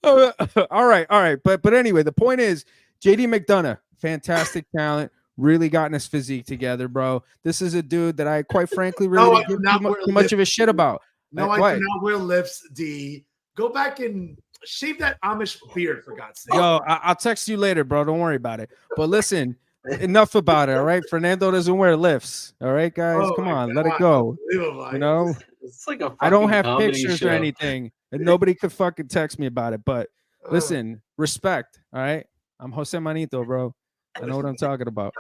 All right. But anyway, the point is, JD McDonough, fantastic talent, really gotten his physique together, bro. This is a dude that I quite frankly really give too much of a shit about. No, I do not wear lifts, D. Go back and shave that Amish beard, for God's sake. Yo, I'll text you later, bro. Don't worry about it. But listen, enough about it, all right? Fernando doesn't wear lifts. All right, guys? Come on, let it go. You know? It's like I don't have pictures or anything, and nobody could fucking text me about it. But listen, respect, all right? I'm Jose Manito, bro. I know what I'm talking about.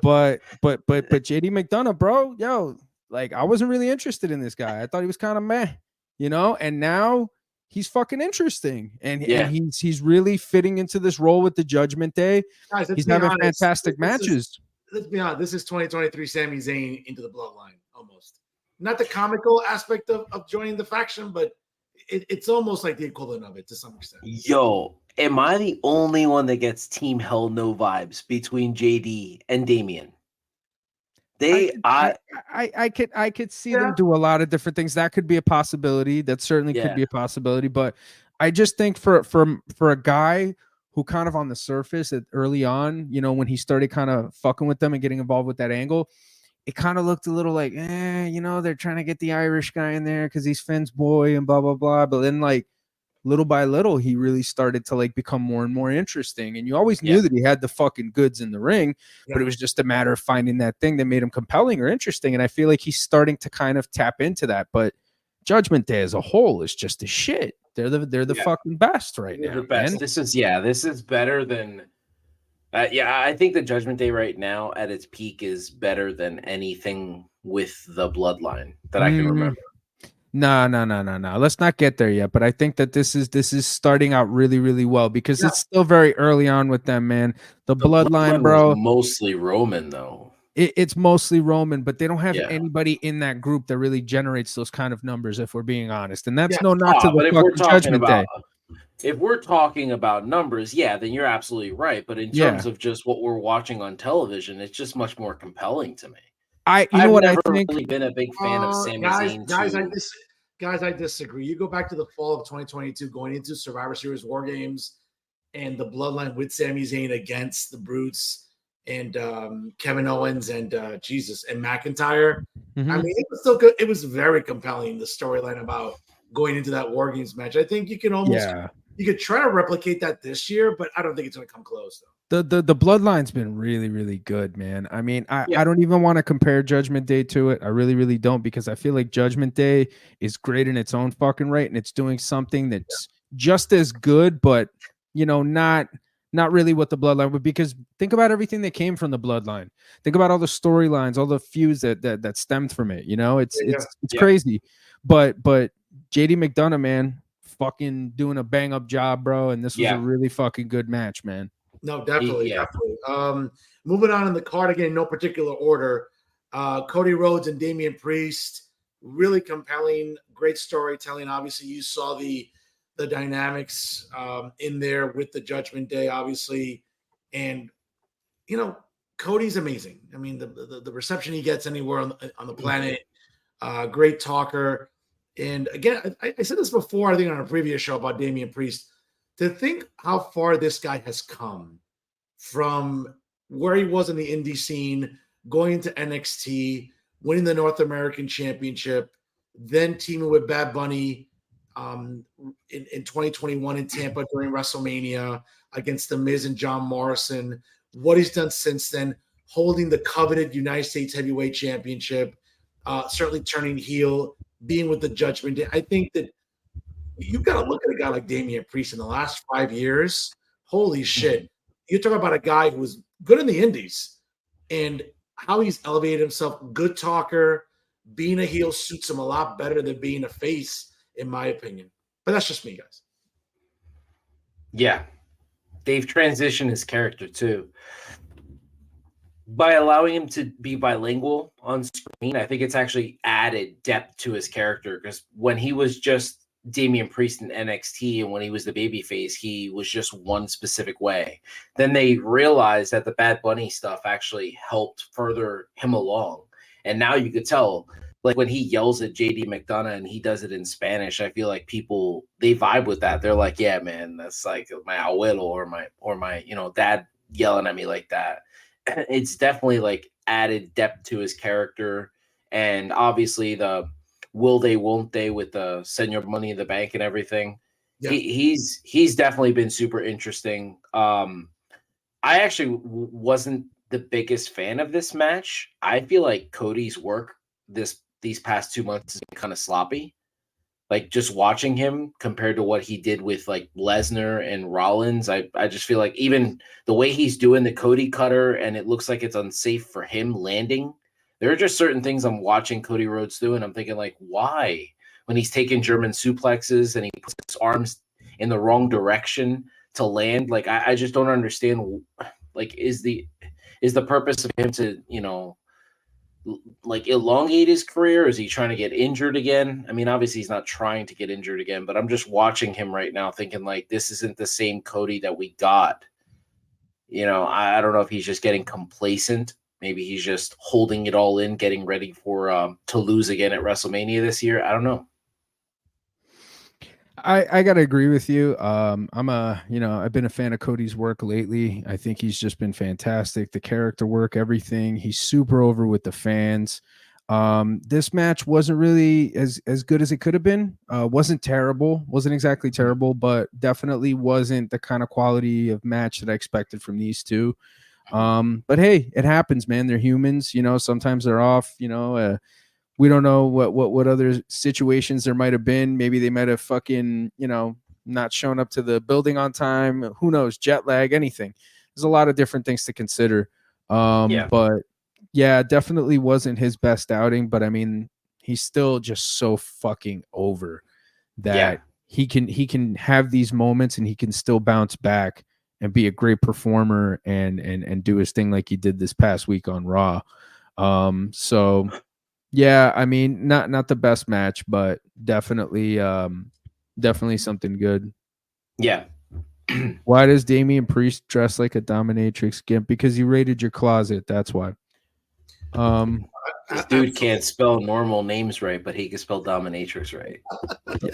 But JD McDonough, bro, yo, like I wasn't really interested in this guy. I thought he was kind of meh, you know. And now he's fucking interesting, and he's really fitting into this role with the Judgment Day. Guys, he's having fantastic matches. Let's be honest. This is 2023 Sami Zayn into the bloodline, almost. Not the comical aspect of joining the faction, but it's almost like the equivalent of it to some extent. Yo, am I the only one that gets Team Hell No vibes between JD and Damian? I could see them do a lot of different things. That could be a possibility. That certainly could be a possibility. But I just think for a guy who kind of on the surface early on, you know, when he started kind of fucking with them and getting involved with that angle, it kind of looked a little like, you know, they're trying to get the Irish guy in there because he's Finn's boy and blah, blah, blah. But then, like, little by little, he really started to, like, become more and more interesting. And you always knew that he had the fucking goods in the ring, but it was just a matter of finding that thing that made him compelling or interesting. And I feel like he's starting to kind of tap into that. But Judgment Day as a whole is just the shit. They're the fucking best right now. The best. Man. This is better than I think the Judgment Day right now at its peak is better than anything with the bloodline that I can remember. No. Let's not get there yet. But I think that this is starting out really, really well because it's still very early on with them, man. The bloodline, bro. Mostly Roman, though. it's mostly Roman, but they don't have anybody in that group that really generates those kind of numbers, if we're being honest. And that's no knock to the fucking Judgment Day. If we're talking about numbers, then you're absolutely right. But in terms of just what we're watching on television, it's just much more compelling to me. I've never really been a big fan of Sami Zayn. Guys, I disagree. You go back to the fall of 2022, going into Survivor Series War Games, and the Bloodline with Sami Zayn against the Brutes and Kevin Owens and McIntyre. Mm-hmm. I mean, it was still good. It was very compelling, the storyline about going into that War Games match. I think you can almost you could try to replicate that this year, but I don't think it's going to come close though. The Bloodline's been really, really good, man. I mean, I don't even want to compare Judgment Day to it. I really, really don't, because I feel like Judgment Day is great in its own fucking right, and it's doing something that's just as good, but not really what the Bloodline would. Because think about everything that came from the Bloodline. Think about all the storylines, all the feuds that stemmed from it. It's crazy. But JD McDonough, man, fucking doing a bang up job, bro. And this was a really fucking good match, man. No, definitely. Moving on in the card again, in no particular order. Cody Rhodes and Damian Priest, really compelling, great storytelling. Obviously, you saw the dynamics in there with the Judgment Day, obviously, and Cody's amazing. I mean, the reception he gets anywhere on the planet, great talker. And again, I said this before, I think on a previous show about Damian Priest. To think how far this guy has come from where he was in the indie scene, going into NXT, winning the North American Championship, then teaming with Bad Bunny in 2021 in Tampa during WrestleMania against The Miz and John Morrison, what he's done since then, holding the coveted United States Heavyweight Championship, certainly turning heel, being with the Judgment Day. I think that you've got to look at a guy like Damian Priest in the last 5 years. Holy shit. You're talking about a guy who was good in the indies and how he's elevated himself. Good talker. Being a heel suits him a lot better than being a face, in my opinion. But that's just me, guys. Yeah. They've transitioned his character too. By allowing him to be bilingual on screen, I think it's actually added depth to his character, because when he was just Damian Priest in NXT and when he was the babyface, he was just one specific way. Then they realized that the Bad Bunny stuff actually helped further him along. And now you could tell, like when he yells at JD McDonough and he does it in Spanish, I feel like people, they vibe with that. They're like, yeah, man, that's like my abuelo or my dad yelling at me like that. It's definitely like added depth to his character. And obviously the will they, won't they with the send your money in the bank and everything. Yeah. He's definitely been super interesting. I actually wasn't the biggest fan of this match. I feel like Cody's work these past 2 months has been kind of sloppy. Like just watching him compared to what he did with like Lesnar and Rollins, I just feel like even the way he's doing the Cody cutter and it looks like it's unsafe for him landing. There are just certain things I'm watching Cody Rhodes do, and I'm thinking, like, why? When he's taking German suplexes and he puts his arms in the wrong direction to land, like, I just don't understand. Like, is the purpose of him to, like, elongate his career? Is he trying to get injured again? I mean, obviously he's not trying to get injured again, but I'm just watching him right now thinking, like, this isn't the same Cody that we got. I don't know if he's just getting complacent. Maybe he's just holding it all in, getting ready for to lose again at WrestleMania this year. I don't know. I gotta agree with you. I've been a fan of Cody's work lately. I think he's just been fantastic. The character work, everything. He's super over with the fans. This match wasn't really as good as it could have been. Wasn't terrible. Wasn't exactly terrible, but definitely wasn't the kind of quality of match that I expected from these two. But hey, it happens, man. They're humans, sometimes they're off, we don't know what other situations there might have been. Maybe they might have fucking, not shown up to the building on time. Who knows? Jet lag, anything. There's a lot of different things to consider. But yeah, definitely wasn't his best outing, but I mean, he's still just so fucking over that he can have these moments and he can still bounce back and be a great performer and do his thing like he did this past week on Raw. So yeah, I mean, not the best match, but definitely something good. Yeah. Why does Damian Priest dress like a dominatrix gimp? Because you raided your closet. That's why. This dude can't spell normal names right, but he can spell dominatrix right.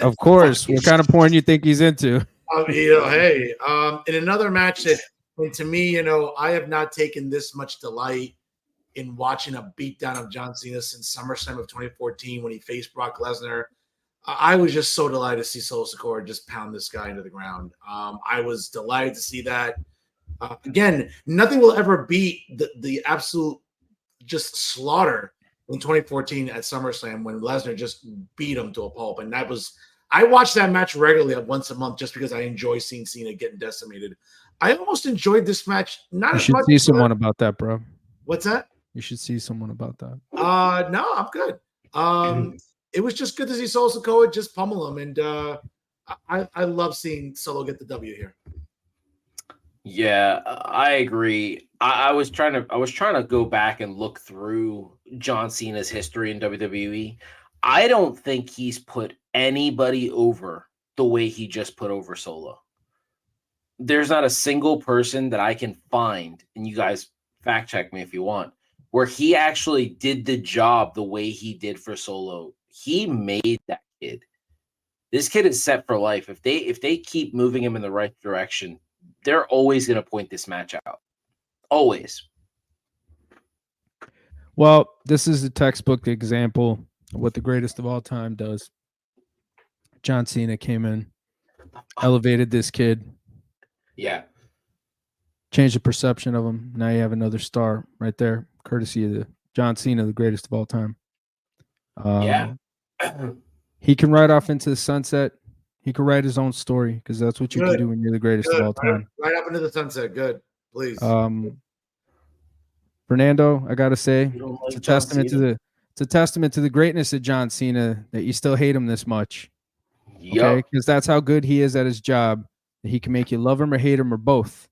Of course. What kind of porn you think he's into? Hey, in another match that, and to me, I have not taken this much delight in watching a beatdown of John Cena since SummerSlam of 2014 when he faced Brock Lesnar. I was just so delighted to see Solo Sikoa just pound this guy into the ground. I was delighted to see that. Again, nothing will ever beat the absolute just slaughter in 2014 at SummerSlam when Lesnar just beat him to a pulp. And I watch that match regularly once a month just because I enjoy seeing Cena getting decimated. I almost enjoyed this match. Not you as should much see someone about that, bro. What's that? You should see someone about that. No, I'm good. It was just good to see Solo Sikoa just pummel him, and I love seeing Solo get the W here. Yeah, I agree. I was trying to go back and look through John Cena's history in WWE. I don't think he's put anybody over the way he just put over Solo. There's not a single person that I can find, and you guys fact check me if you want, where he actually did the job the way he did for Solo. He made that kid. This kid is set for life. If they keep moving him in the right direction, they're always going to point this match out. Always. Well, this is a textbook example of what the greatest of all time does. John Cena came in, elevated this kid. Yeah. Changed the perception of him. Now you have another star right there, courtesy of the John Cena, the greatest of all time. Yeah. He can ride off into the sunset. He can write his own story because that's what you can do when you're the greatest of all time. Right up into the sunset. Good. Please. Fernando, I gotta say, Like it's a testament to the greatness of John Cena that you still hate him this much. Yep. Okay, because that's how good he is at his job. He can make you love him or hate him or both.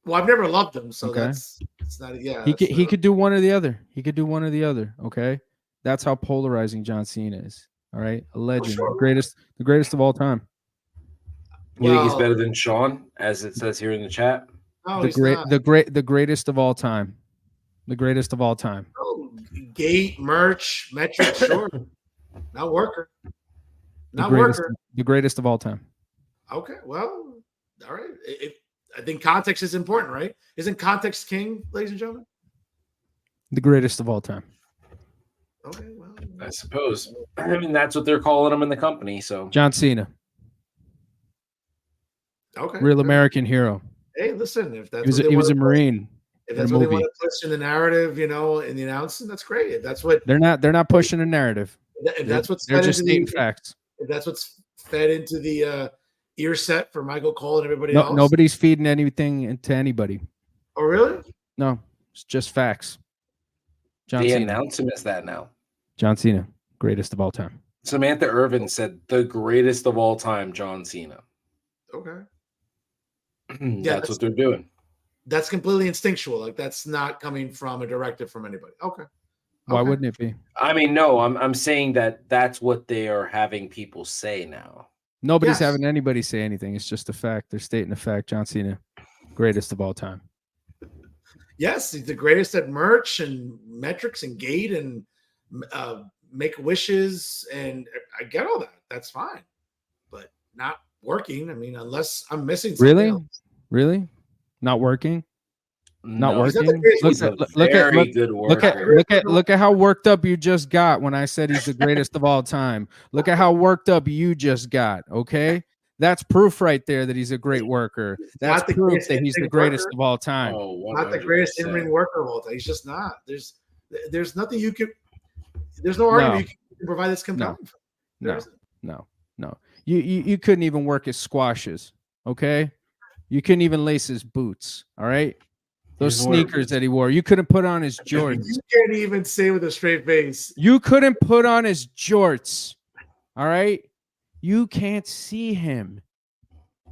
Well, I've never loved him, so okay. it's not. Yeah, he could do one or the other. He could do one or the other. Okay, that's how polarizing John Cena is. All right, a legend, sure. the greatest of all time. You think he's better than Sean, as it says here in the chat? No, the greatest of all time. The greatest of all time. Oh, gate, merch, metric, sure. Not worker. Not worker. The greatest of all time. Okay, well, all right. I think context is important, right? Isn't context king, ladies and gentlemen? The greatest of all time. Okay, well, I suppose. I mean, that's what they're calling him in the company. So John Cena. Okay. Real American hero. Hey, listen, if that's he was a Marine. If that's what they want to push in the narrative, in the announcement, that's great. If that's what they're not pushing a narrative. If that's what's they're just stating facts. If that's what's fed into the ear set for Michael Cole and everybody else. Nobody's feeding anything into anybody. Oh, really? No, it's just facts. John Cena. Announce him as that now. John Cena, greatest of all time. Samantha Irvin said the greatest of all time, John Cena. Okay. That's what they're doing. That's completely instinctual. Like that's not coming from a directive from anybody. Okay. Why wouldn't it be? I mean, no, I'm saying that's what they are having people say now. Nobody's having anybody say anything. It's just a fact. They're stating a fact. John Cena, greatest of all time. Yes, he's the greatest at merch and metrics and gate and make wishes. And I get all that. That's fine. But not working. I mean, unless I'm missing something else. Really? Not working? Not working. Look at how worked up you just got when I said he's the greatest of all time. Look at how worked up you just got. Okay, that's proof right there that he's a great worker. That's proof that he's the greatest of all time. Not the greatest in-ring worker of all time. He's just not. There's nothing you could. There's no argument you can provide that's compelling. No. You couldn't even work his squashes. Okay, you couldn't even lace his boots. All right. Those sneakers that he wore. You couldn't put on his jorts. You can't even say with a straight face. You couldn't put on his jorts. All right? You can't see him.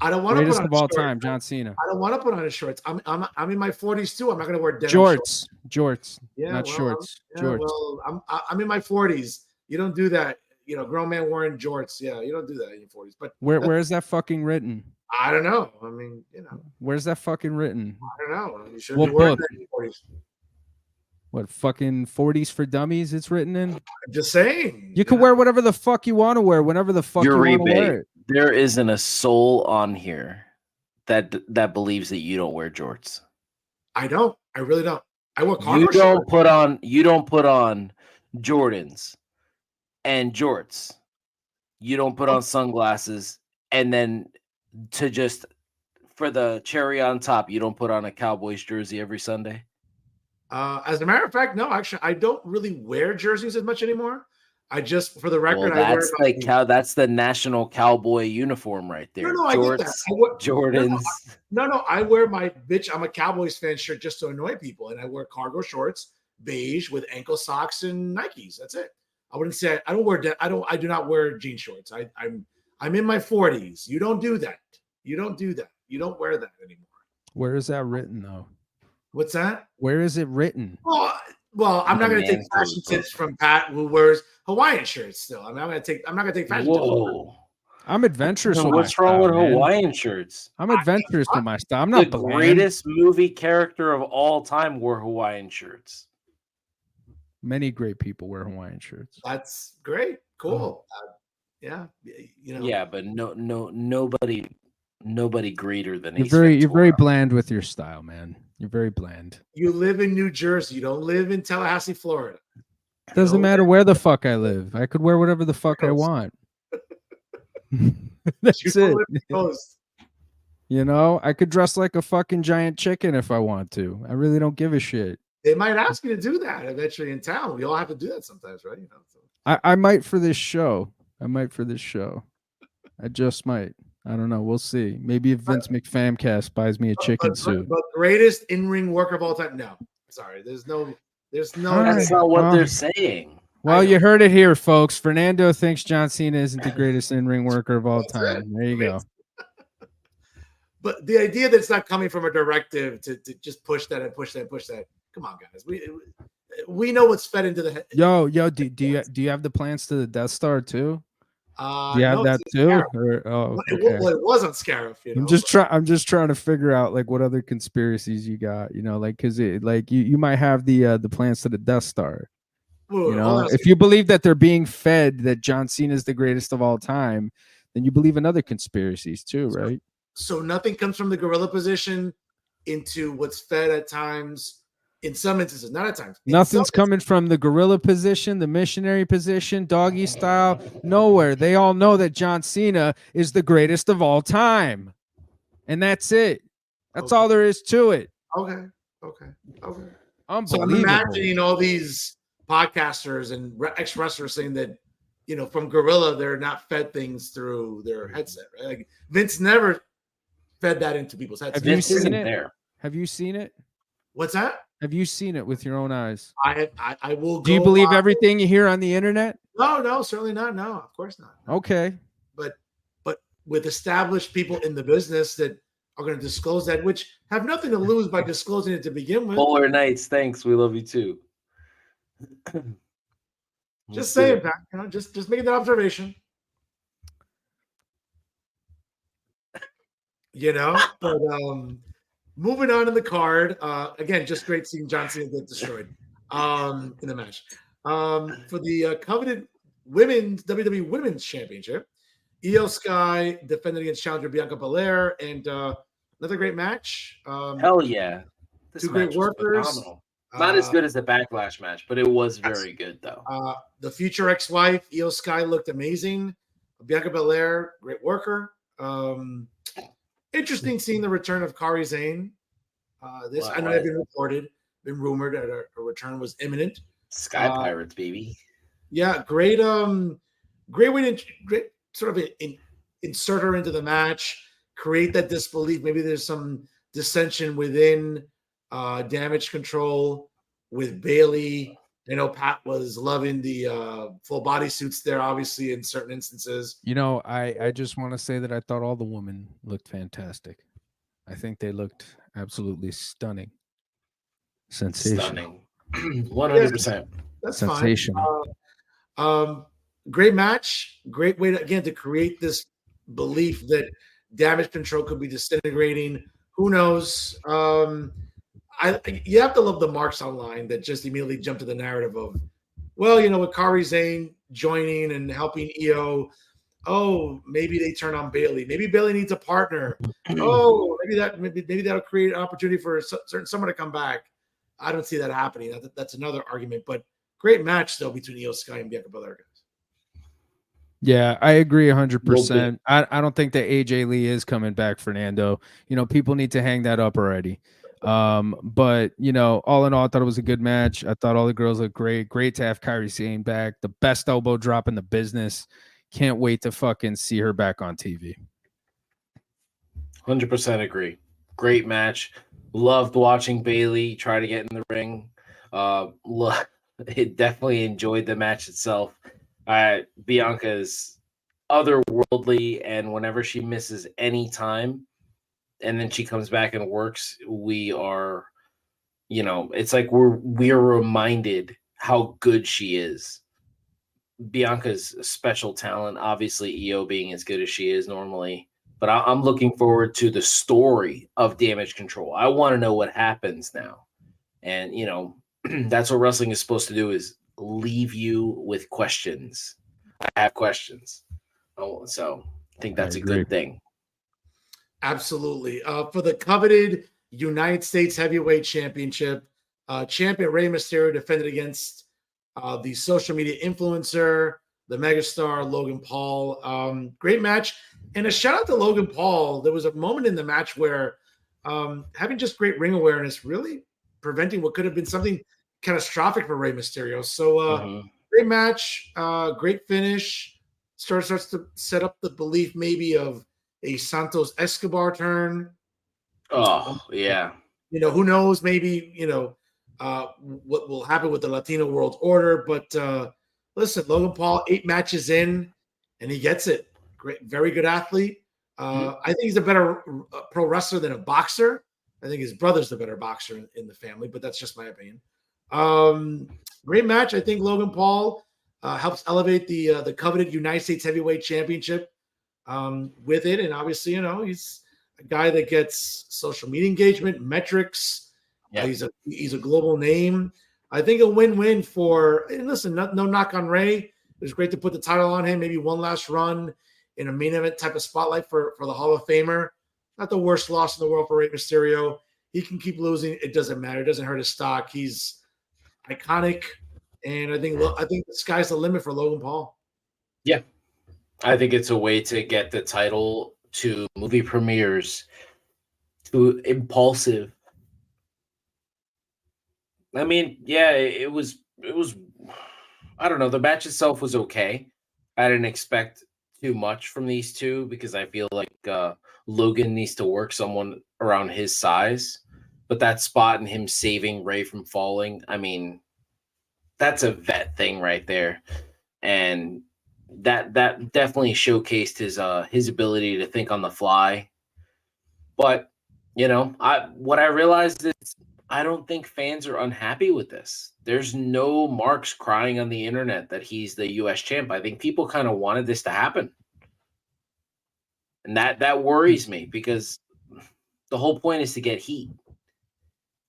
I don't want to put on of all shorts. time, John Cena. I don't want to put on his shorts. I'm in my 40s too. I'm not going to wear denim Jorts, yeah, not well, shorts. Jorts. Well, I'm in my 40s. You don't do that. Grown man wearing jorts. Yeah, you don't do that in your 40s. But where is that fucking written? I don't know. I mean, where's that fucking written? I don't know. You shouldn't be wearing that in your 40s. What fucking 40s for dummies? It's written in. I'm just saying. You can wear whatever the fuck you want to wear, whenever the fuck you want to wear it. There isn't a soul on here that believes that you don't wear jorts. I don't. I really don't. I wear cargo You don't shorts. put on Jordans and jorts. You don't put on sunglasses, and then for the cherry on top, you don't put on a Cowboys jersey every Sunday. As a matter of fact, no, actually, I don't really wear jerseys as much anymore. I just, for the record, that's the national cowboy uniform right there. No, I get that. Jordans. No, I wear my bitch. I'm a Cowboys fan shirt just to annoy people, and I wear cargo shorts, beige with ankle socks and Nikes. That's it. I wouldn't say I don't wear. I do not wear jean shorts. I'm in my 40s. You don't do that. You don't do that. You don't wear that anymore. Where is that written though? What's that? Where is it written? Well, I'm not going to take fashion tips from Pat, who wears Hawaiian shirts still. I'm not going to take fashion tips. I'm adventurous. What's wrong with Hawaiian shirts? I'm adventurous with my style. I'm not the greatest movie character of all time wore Hawaiian shirts. Many great people wear Hawaiian shirts. That's great. Cool. Yeah. Yeah, but nobody greater than you're very bland with your style, man. You're very bland. You live in New Jersey. You don't live in Tallahassee, Florida. Doesn't matter where the fuck I live. I could wear whatever the fuck I want. That's it. I could dress like a fucking giant chicken if I want to. I really don't give a shit. They might ask you to do that eventually in town. We all have to do that sometimes, right? I might for this show. I just might. I don't know. We'll see. Maybe if Vince McFamcast buys me a chicken suit. But greatest in-ring worker of all time? No. Sorry. There's no. That's not what they're saying. Well, you heard it here, folks. Fernando thinks John Cena isn't the greatest in-ring worker of all time. There you go. But the idea that it's not coming from a directive to just push that and push that and push that. Come on, guys. We know what's fed into the head. Yo, do you have the plans to the Death Star too? Do you have that too? Okay. Well, it wasn't Scarif. I'm just trying to figure out like what other conspiracies you got. Because you might have the plans to the Death Star. If you believe that they're being fed that John Cena is the greatest of all time, then you believe in other conspiracies too, right? So nothing comes from the gorilla position into what's fed at times. In some instances, not at times. Nothing's coming from the gorilla position, the missionary position, doggy style, nowhere. They all know that John Cena is the greatest of all time. And that's it. That's all there is to it. Okay. Unbelievable. So I'm imagining all these podcasters and ex-wrestlers saying that, from gorilla, they're not fed things through their headset, right? Like Vince never fed that into people's heads. Have you seen it? Have you seen it? What's that? Have you seen it with your own eyes? I will. Do you believe everything you hear on the internet? No, certainly not. No, of course not. Okay. But with established people in the business that are going to disclose that, which have nothing to lose by disclosing it to begin with. Polar Nights, thanks. We love you too. Just saying, Pat. Just making that observation. But moving on in the card, again, just great seeing John Cena get destroyed in the match. For the coveted WWE Women's Championship, Io Sky defended against challenger Bianca Belair, and another great match. Hell yeah. Two great workers. Phenomenal. Not as good as the Backlash match, but it was very good, though. The future ex-wife, Io Sky, looked amazing. Bianca Belair, great worker. Interesting seeing the return of Kairi Sane. I know had been rumored that a return was imminent. Sky Pirates, baby. Yeah, great way to sort of insert her into the match, create that disbelief. Maybe there's some dissension within Damage Control with Bayley I know Pat was loving the full body suits there, obviously, in certain instances. You know, I just want to say that I thought all the women looked fantastic. I think they looked absolutely stunning. Sensational. Stunning. 100%. That's sensational. Fine. Great match. Great way to create this belief that Damage Control could be disintegrating. Who knows? You have to love the marks online that just immediately jump to the narrative of, well, with Kairi Sane joining and helping EO, maybe they turn on Bayley. Maybe Bayley needs a partner. Maybe that'll create an opportunity for someone to come back. I don't see that happening. That's another argument, but great match still between Io Sky and Bianca Belair, guys. Yeah, I agree 100%. I don't think that AJ Lee is coming back, Fernando. People need to hang that up already. But all in all, I thought it was a good match. I thought all the girls looked great. Great to have Kairi Sane back. The best elbow drop in the business. Can't wait to fucking see her back on TV. 100% agree. Great match. Loved watching Bayley try to get in the ring. Definitely enjoyed the match itself. Bianca's otherworldly, and whenever she misses any time and then she comes back and works, we are, it's like we are reminded how good she is. Bianca's a special talent, obviously EO being as good as she is normally, but I'm looking forward to the story of Damage Control. I want to know what happens now. And, that's what wrestling is supposed to do, is leave you with questions. I have questions. So I think that's a good thing. Absolutely. For the coveted United States Heavyweight Championship, champion Rey Mysterio defended against the social media influencer, the megastar Logan Paul. Great match. And a shout out to Logan Paul. There was a moment in the match where having just great ring awareness really preventing what could have been something catastrophic for Rey Mysterio. So great match, great finish. Starts to set up the belief maybe of a Santos Escobar turn. Oh, yeah. Who knows? Maybe, what will happen with the Latino World Order. But listen, Logan Paul, 8 matches in, and he gets it. Great, very good athlete. I think he's a better pro wrestler than a boxer. I think his brother's the better boxer in the family, but that's just my opinion. Great match. I think Logan Paul helps elevate the coveted United States Heavyweight Championship with it. And obviously, he's a guy that gets social media engagement, metrics. Yeah. He's a global name. I think a win-win for, and listen, no knock on Ray. It was great to put the title on him. Maybe one last run in a main event type of spotlight for the Hall of Famer. Not the worst loss in the world for Rey Mysterio. He can keep losing. It doesn't matter. It doesn't hurt his stock. He's iconic. And I think the sky's the limit for Logan Paul. Yeah. I think it's a way to get the title to movie premieres, to Impulsive. I mean, yeah, it was, I don't know. The match itself was okay. I didn't expect too much from these two because I feel like Logan needs to work someone around his size. But that spot and him saving Ray from falling, I mean, that's a vet thing right there. And that definitely showcased his ability to think on the fly. But, what I realized is I don't think fans are unhappy with this. There's no marks crying on the internet that he's the U.S. champ. I think people kind of wanted this to happen. And that worries me because the whole point is to get heat.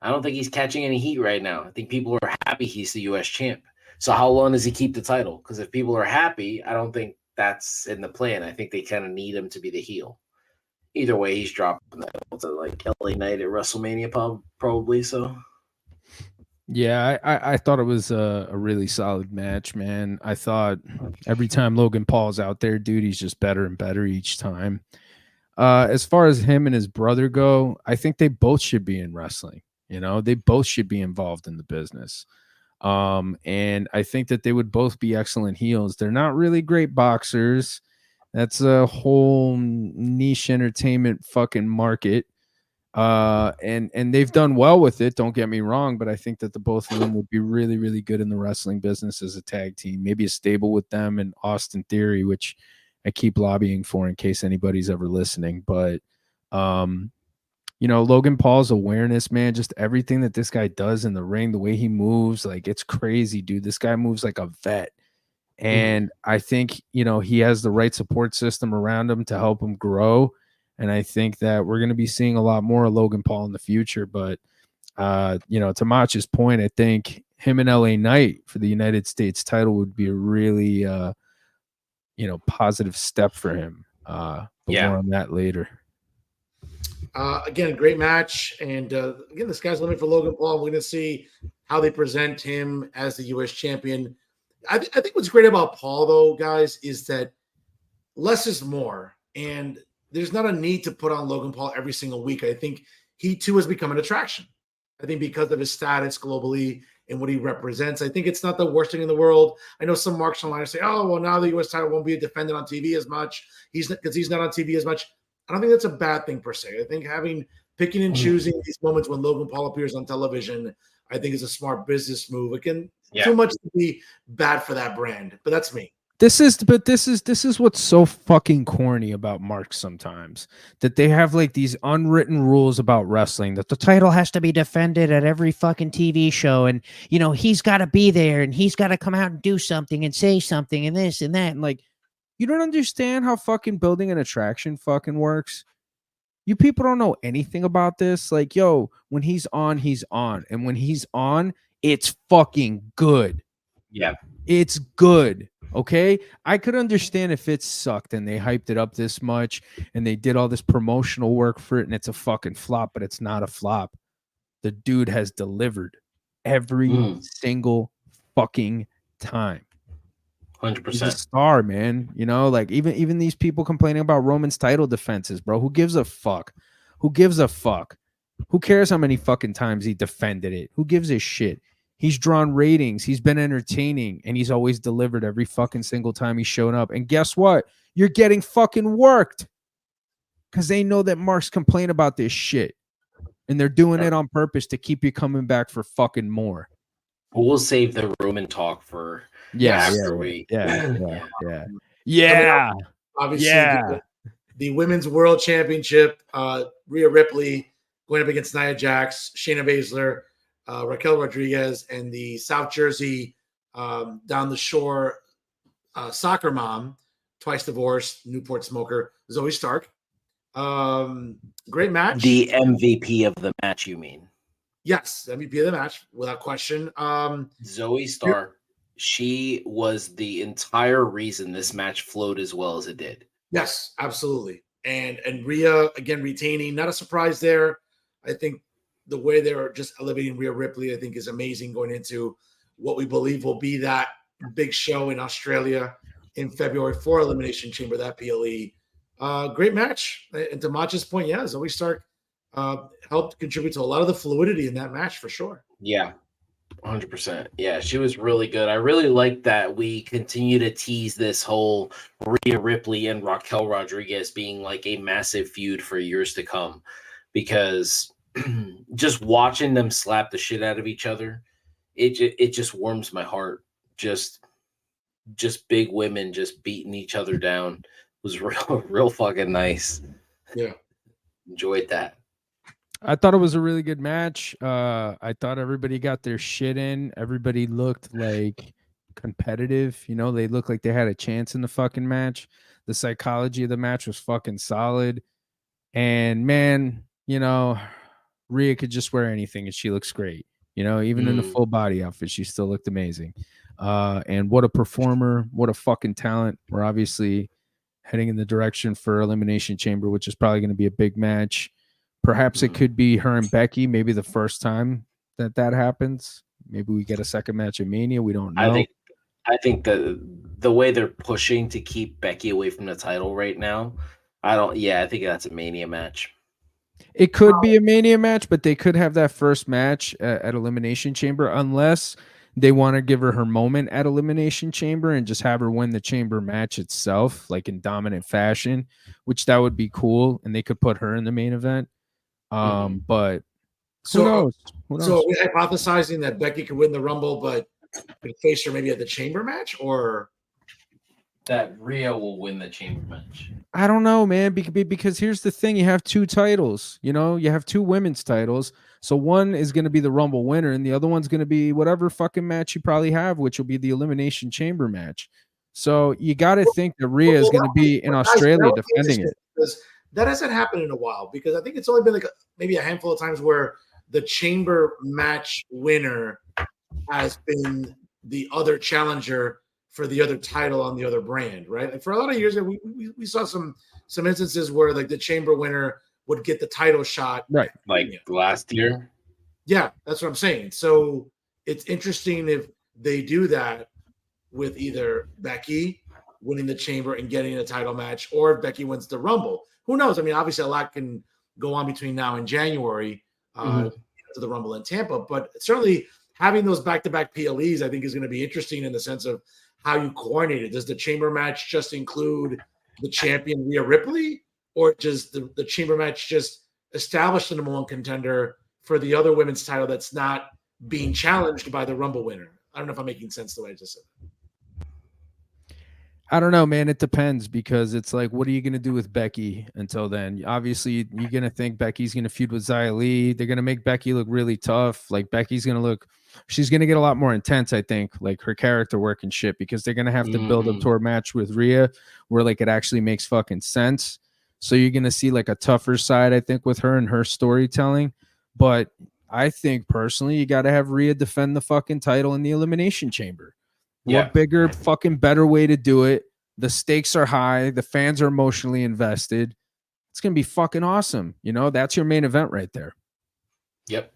I don't think he's catching any heat right now. I think people are happy he's the U.S. champ. So how long does he keep the title? Because if people are happy, I don't think that's in the plan. I think they kind of need him to be the heel. Either way, he's dropping that to like LA Knight at WrestleMania probably. So yeah, I thought it was a really solid match, man. I thought every time Logan Paul's out there, dude, he's just better and better each time. As far as him and his brother go, I think they both should be in wrestling. They both should be involved in the business. And I think that they would both be excellent heels. They're not really great boxers. That's a whole niche entertainment fucking market. And they've done well with it. Don't get me wrong, but I think that the both of them would be really, really good in the wrestling business as a tag team. Maybe a stable with them and Austin Theory, which I keep lobbying for in case anybody's ever listening. But Logan Paul's awareness, man, just everything that this guy does in the ring, the way he moves, like it's crazy, dude. This guy moves like a vet. And I think, he has the right support system around him to help him grow. And I think that we're going to be seeing a lot more of Logan Paul in the future. But, to Macho's point, I think him and LA Knight for the United States title would be a really, positive step for him. But more on that later. Again, great match. And again, the sky's the limit for Logan Paul. We're going to see how they present him as the U.S. champion. I think what's great about Paul, though, guys, is that less is more. And there's not a need to put on Logan Paul every single week. I think he, too, has become an attraction. I think because of his status globally and what he represents, I think it's not the worst thing in the world. I know some marks online say, oh, well, now the U.S. title won't be defended on TV as much because he's not on TV as much. I don't think that's a bad thing per se. I think picking and choosing these moments when Logan Paul appears on television, I think is a smart business move. It can too much to be bad for that brand, but that's me. This is what's so fucking corny about marks sometimes, that they have like these unwritten rules about wrestling that the title has to be defended at every fucking TV show, and he's got to be there and he's got to come out and do something and say something and this and that, and like, you don't understand how fucking building an attraction fucking works. You people don't know anything about this. Like, yo, when he's on, and when he's on, it's fucking good. Yeah, it's good. Okay, I could understand if it sucked and they hyped it up this much and they did all this promotional work for it and it's a fucking flop, but it's not a flop. The dude has delivered every single fucking time. 100%. He's a star, man. Like even these people complaining about Roman's title defenses, bro. Who gives a fuck? Who gives a fuck? Who cares how many fucking times he defended it? Who gives a shit? He's drawn ratings. He's been entertaining, and he's always delivered every fucking single time he's shown up. And guess what? You're getting fucking worked because they know that marks complain about this shit, and they're doing it on purpose to keep you coming back for fucking more. We'll save the Roman talk for after we. Yeah. Obviously, the Women's World Championship, Rhea Ripley going up against Nia Jax, Shayna Baszler, Raquel Rodriguez, and the South Jersey down the shore soccer mom, twice divorced, Newport smoker, Zoe Stark. Great match. The MVP of the match, you mean? Yes, MVP of the match, without question. Zoe Stark, she was the entire reason this match flowed as well as it did. Yes, absolutely. And Rhea, again, retaining. Not a surprise there. I think the way they're just elevating Rhea Ripley, I think, is amazing going into what we believe will be that big show in Australia in February for Elimination Chamber, that PLE. Great match. And to Macho's point, Zoe Stark helped contribute to a lot of the fluidity in that match for sure. Yeah, 100%. Yeah, she was really good. I really like that we continue to tease this whole Rhea Ripley and Raquel Rodriguez being like a massive feud for years to come, because just watching them slap the shit out of each other, it just warms my heart. Just big women just beating each other down. It was real fucking nice. Yeah, enjoyed that. I thought it was a really good match. I thought everybody got their shit in. Everybody looked like competitive. They looked like they had a chance in the fucking match. The psychology of the match was fucking solid. And man, Rhea could just wear anything and she looks great. Even in the full body outfit, she still looked amazing. And what a performer, what a fucking talent. We're obviously heading in the direction for Elimination Chamber, which is probably going to be a big match. Perhaps it could be her and Becky, maybe the first time that happens. Maybe we get a second match at Mania. We don't know. I think the way they're pushing to keep Becky away from the title right now, I think that's a Mania match. It could be a Mania match, but they could have that first match at Elimination Chamber, unless they want to give her moment at Elimination Chamber and just have her win the Chamber match itself, like in dominant fashion, which that would be cool. And they could put her in the main event. But So, who knows? So are we hypothesizing that Becky could win the Rumble, but could face her maybe at the Chamber match, or that Rhea will win the Chamber match? I don't know, man. Because here's the thing: you have 2 titles. You know, you have 2 women's titles. So one is going to be the Rumble winner, and the other one's going to be whatever fucking match you probably have, which will be the Elimination Chamber match. So you got to think that Rhea is going to be in Australia defending it. Because that hasn't happened in a while. Because I think it's only been like maybe a handful of times where the Chamber match winner has been the other challenger for the other title on the other brand, right? Like for a lot of years, we saw some instances where like the Chamber winner would get the title shot, right? Like last year. Yeah, that's what I'm saying. So it's interesting if they do that with either Becky winning the Chamber and getting a title match, or if Becky wins the Rumble. Who knows? I mean, obviously a lot can go on between now and January to the Rumble in Tampa, but certainly having those back-to-back PLEs, I think, is going to be interesting in the sense of how you coordinate it. Does the Chamber match just include the champion Rhea Ripley, or does the Chamber match just establish the number 1 contender for the other women's title that's not being challenged by the Rumble winner? I don't know if I'm making sense the way I just said that. I don't know, man. It depends, because it's like, what are you going to do with Becky until then? Obviously, you're going to think Becky's going to feud with Xia Li. They're going to make Becky look really tough. Like, Becky's going to look, she's going to get a lot more intense, I think, like her character work and shit, because they're going to have to build up to her match with Rhea where like it actually makes fucking sense. So you're going to see like a tougher side, I think, with her and her storytelling. But I think personally, you got to have Rhea defend the fucking title in the Elimination Chamber. Yeah. What bigger, fucking better way to do it? The stakes are high. The fans are emotionally invested. It's going to be fucking awesome. You know, that's your main event right there. Yep.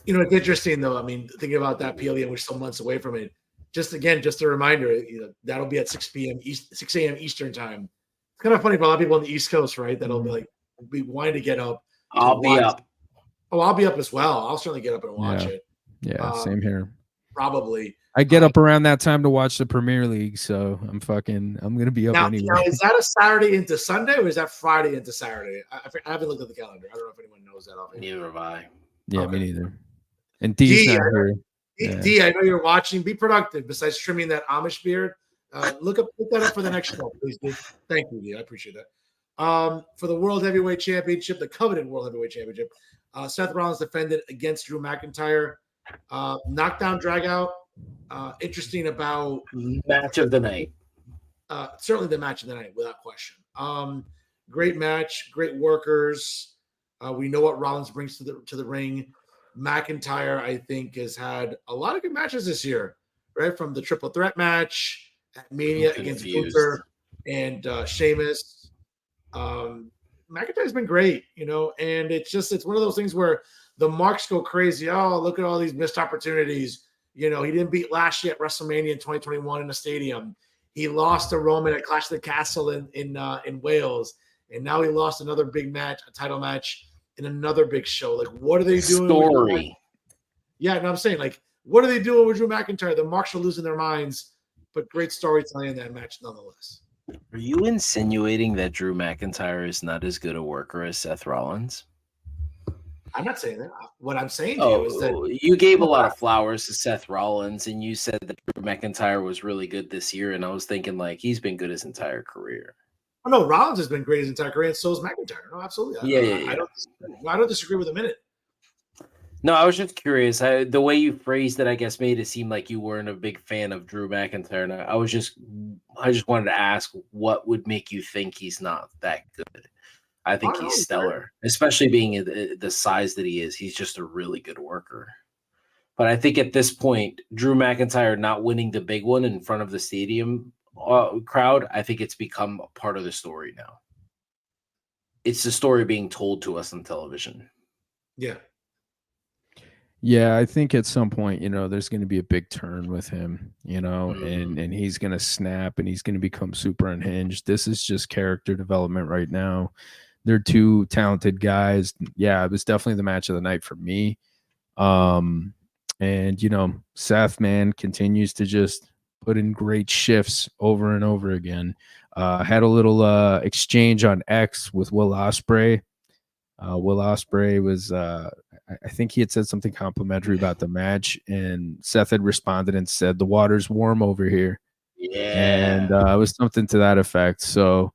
You know, it's interesting, though. I mean, thinking about that PLE, and we're still months away from it. Just a reminder, you know, that'll be at 6 a.m. Eastern time. It's kind of funny for a lot of people on the East Coast, right? That'll be wanting to get up. I'll be up. Oh, I'll be up as well. I'll certainly get up and watch it. Yeah, same here. Probably. I get up around that time to watch the Premier League, so I'm gonna be up anyway. Now, is that a Saturday into Sunday, or is that Friday into Saturday? I haven't looked at the calendar. I don't know if anyone knows that. Neither have I. Yeah, me neither. And Dee's not here. Dee, I know you're watching. Be productive. Besides trimming that Amish beard, look that up for the next show, please, Dee. Thank you, Dee. I appreciate that. For the World Heavyweight Championship, the coveted World Heavyweight Championship, Seth Rollins defended against Drew McIntyre. Knockdown dragout. Interesting about match of the night. Certainly the match of the night, without question. Great match, great workers. We know what Rollins brings to the ring. McIntyre, I think, has had a lot of good matches this year, right? From the triple threat match at Mania against Gunther and Sheamus. McIntyre's been great, you know, and it's one of those things where the marks go crazy. Oh, look at all these missed opportunities. You know, he didn't beat Lashley at WrestleMania in 2021 in a stadium. He lost to Roman at Clash of the Castle in Wales, and now he lost another big match, a title match in another big show. Like, what are they doing? Story. Yeah, no, I'm saying, like, what are they doing with Drew McIntyre? The marks are losing their minds, but great storytelling in that match nonetheless. Are you insinuating that Drew McIntyre is not as good a worker as Seth Rollins? I'm not saying that. What I'm saying to you is that you gave a lot of flowers to Seth Rollins, and you said that Drew McIntyre was really good this year, and I was thinking, like, he's been good his entire career. Oh, no, Rollins has been great his entire career, and so is McIntyre. No, absolutely. Yeah. I don't disagree with a minute. No, I was just curious. The way you phrased it, I guess, made it seem like you weren't a big fan of Drew McIntyre. And I just wanted to ask, what would make you think he's not that good? I think he's stellar, especially being the size that he is. He's just a really good worker. But I think at this point, Drew McIntyre not winning the big one in front of the stadium crowd, I think it's become a part of the story now. It's the story being told to us on television. Yeah. Yeah, I think at some point, you know, there's going to be a big turn with him, you know, and he's going to snap and he's going to become super unhinged. This is just character development right now. They're two talented guys. Yeah, it was definitely the match of the night for me. And, you know, Seth, man, continues to just put in great shifts over and over again. Had a little exchange on X with Will Ospreay. Will Ospreay was, I think he had said something complimentary about the match, and Seth had responded and said, "The water's warm over here." Yeah. And it was something to that effect. So,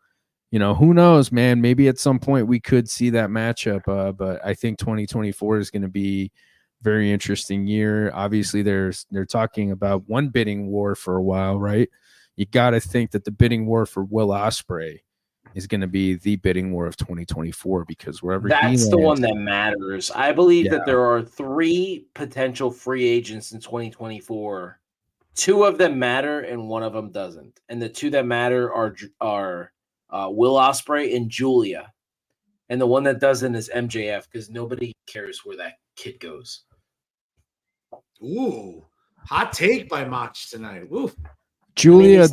who knows, man? Maybe at some point we could see that matchup. But I think 2024 is going to be very interesting year. Obviously, they're talking about one bidding war for a while, right? You got to think that the bidding war for Will Ospreay is going to be the bidding war of 2024, because wherever that's the one that matters. I believe that there are 3 potential free agents in 2024. 2 of them matter and 1 of them doesn't. And the 2 that matter are Will Ospreay and Julia. And the one that doesn't is MJF, because nobody cares where that kid goes. Ooh, hot take by Mach tonight. Ooh. Julia is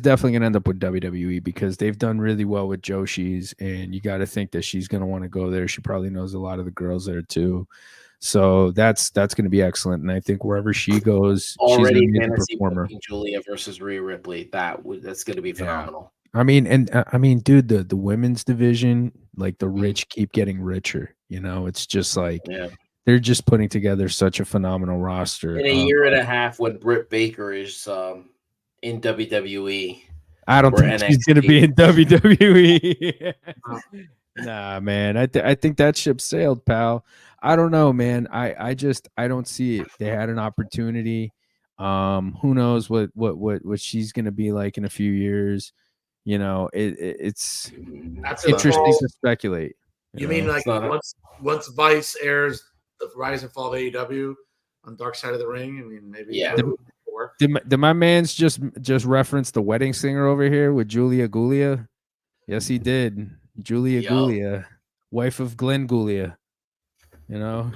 definitely going to end up with WWE, because they've done really well with Joshi's, and you got to think that she's going to want to go there. She probably knows a lot of the girls there too. So that's going to be excellent. And I think wherever she goes, already she's going to be fantasy a performer. Julia versus Rhea Ripley. That's going to be phenomenal. I mean, dude, the women's division, like the rich keep getting richer. It's just like they're just putting together such a phenomenal roster. In a year and a half, when Britt Baker is in WWE, I don't think she's going to be in WWE. Nah, man. I think that ship sailed, pal. I don't know, man. I don't see it. They had an opportunity. Who knows what she's going to be like in a few years. It's interesting to speculate. You mean like once Vice airs the Rise and Fall of AEW on Dark Side of the Ring? I mean, maybe. Yeah. Did my man's just reference the wedding singer over here with Julia Gulia? Yes, he did. Julia Gulia, wife of Glenn Gulia. Yeah.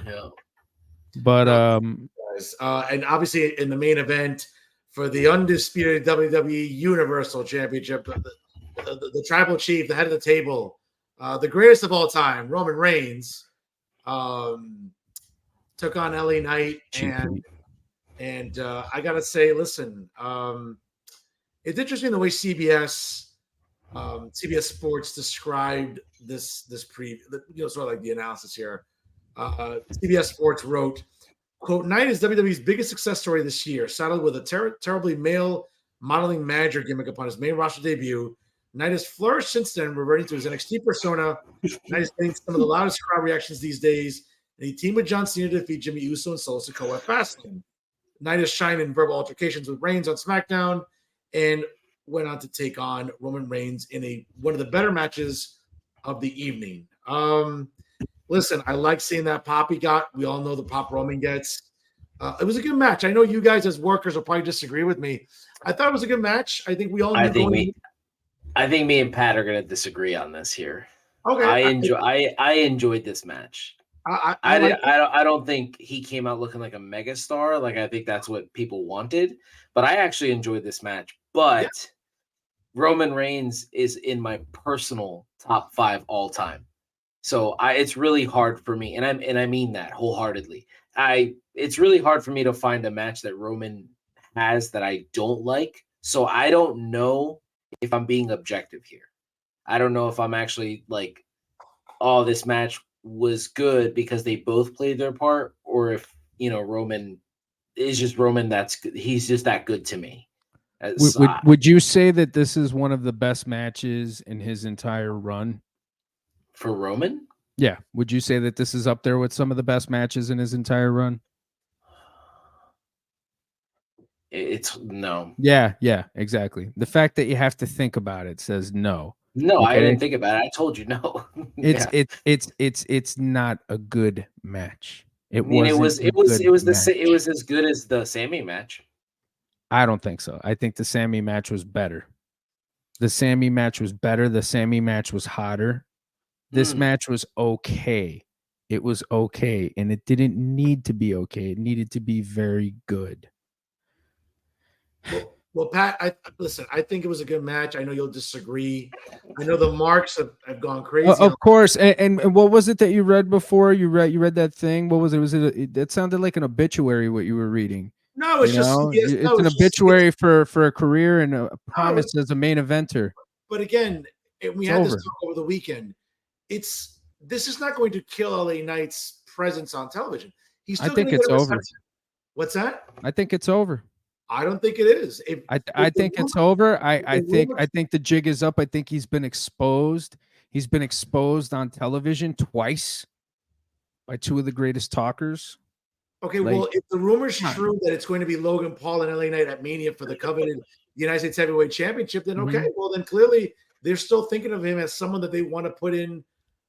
But and obviously in the main event for the undisputed WWE Universal Championship, the tribal chief, the head of the table, the greatest of all time, Roman Reigns, took on LA Knight, and I gotta say, listen, it's interesting the way CBS Sports described this sort of like the analysis here. CBS Sports wrote, quote, Knight is WWE's biggest success story this year, saddled with a terribly male modeling manager gimmick upon his main roster debut. Knight has flourished since then, reverting to his NXT persona. Knight is getting some of the loudest crowd reactions these days, and he teamed with John Cena to defeat Jimmy Uso and Solo Sikoa at Fastlane. Knight has shined in verbal altercations with Reigns on SmackDown, and went on to take on Roman Reigns in one of the better matches of the evening. Listen, I like seeing that pop he got. We all know the pop Roman gets. It was a good match. I know you guys as workers will probably disagree with me. I thought it was a good match. I think we all. I think me and Pat are going to disagree on this here. Okay. I enjoyed this match. I don't think he came out looking like a megastar. Like I think that's what people wanted. But I actually enjoyed this match. But Roman Reigns is in my personal top 5 all time. So it's really hard for me, and I mean that wholeheartedly. It's really hard for me to find a match that Roman has that I don't like. So I don't know if I'm being objective here. I don't know if I'm actually like, oh, this match was good because they both played their part, or if Roman is just Roman. He's just that good to me. Would you say that this is one of the best matches in his entire run? For Roman? Yeah. Would you say that this is up there with some of the best matches in his entire run? It's no. Yeah, exactly. The fact that you have to think about it says no. No, okay? I didn't think about it. I told you no. It's not a good match. It was as good as the Sammy match. I don't think so. I think the Sammy match was better. The Sammy match was hotter. This match was okay. It was okay, and it didn't need to be okay. It needed to be very good. Well, Pat, I think it was a good match. I know you'll disagree. I know the marks have gone crazy. Of course. And what was it that you read before? You read that thing? What was it? It sounded like an obituary what you were reading. No, it's an obituary for a career and a promise as a main eventer. But again, we had this talk over the weekend. this is not going to kill LA Knight's presence on television. He's still I think it's over. What's that? I think it's over. I don't think it is. I think it's over. I think the jig is up. I think he's been exposed. He's been exposed on television twice by two of the greatest talkers. Okay, well, if the rumor's true that it's going to be Logan Paul and LA Knight at Mania for the coveted United States Heavyweight Championship, then okay, well then clearly they're still thinking of him as someone that they want to put in.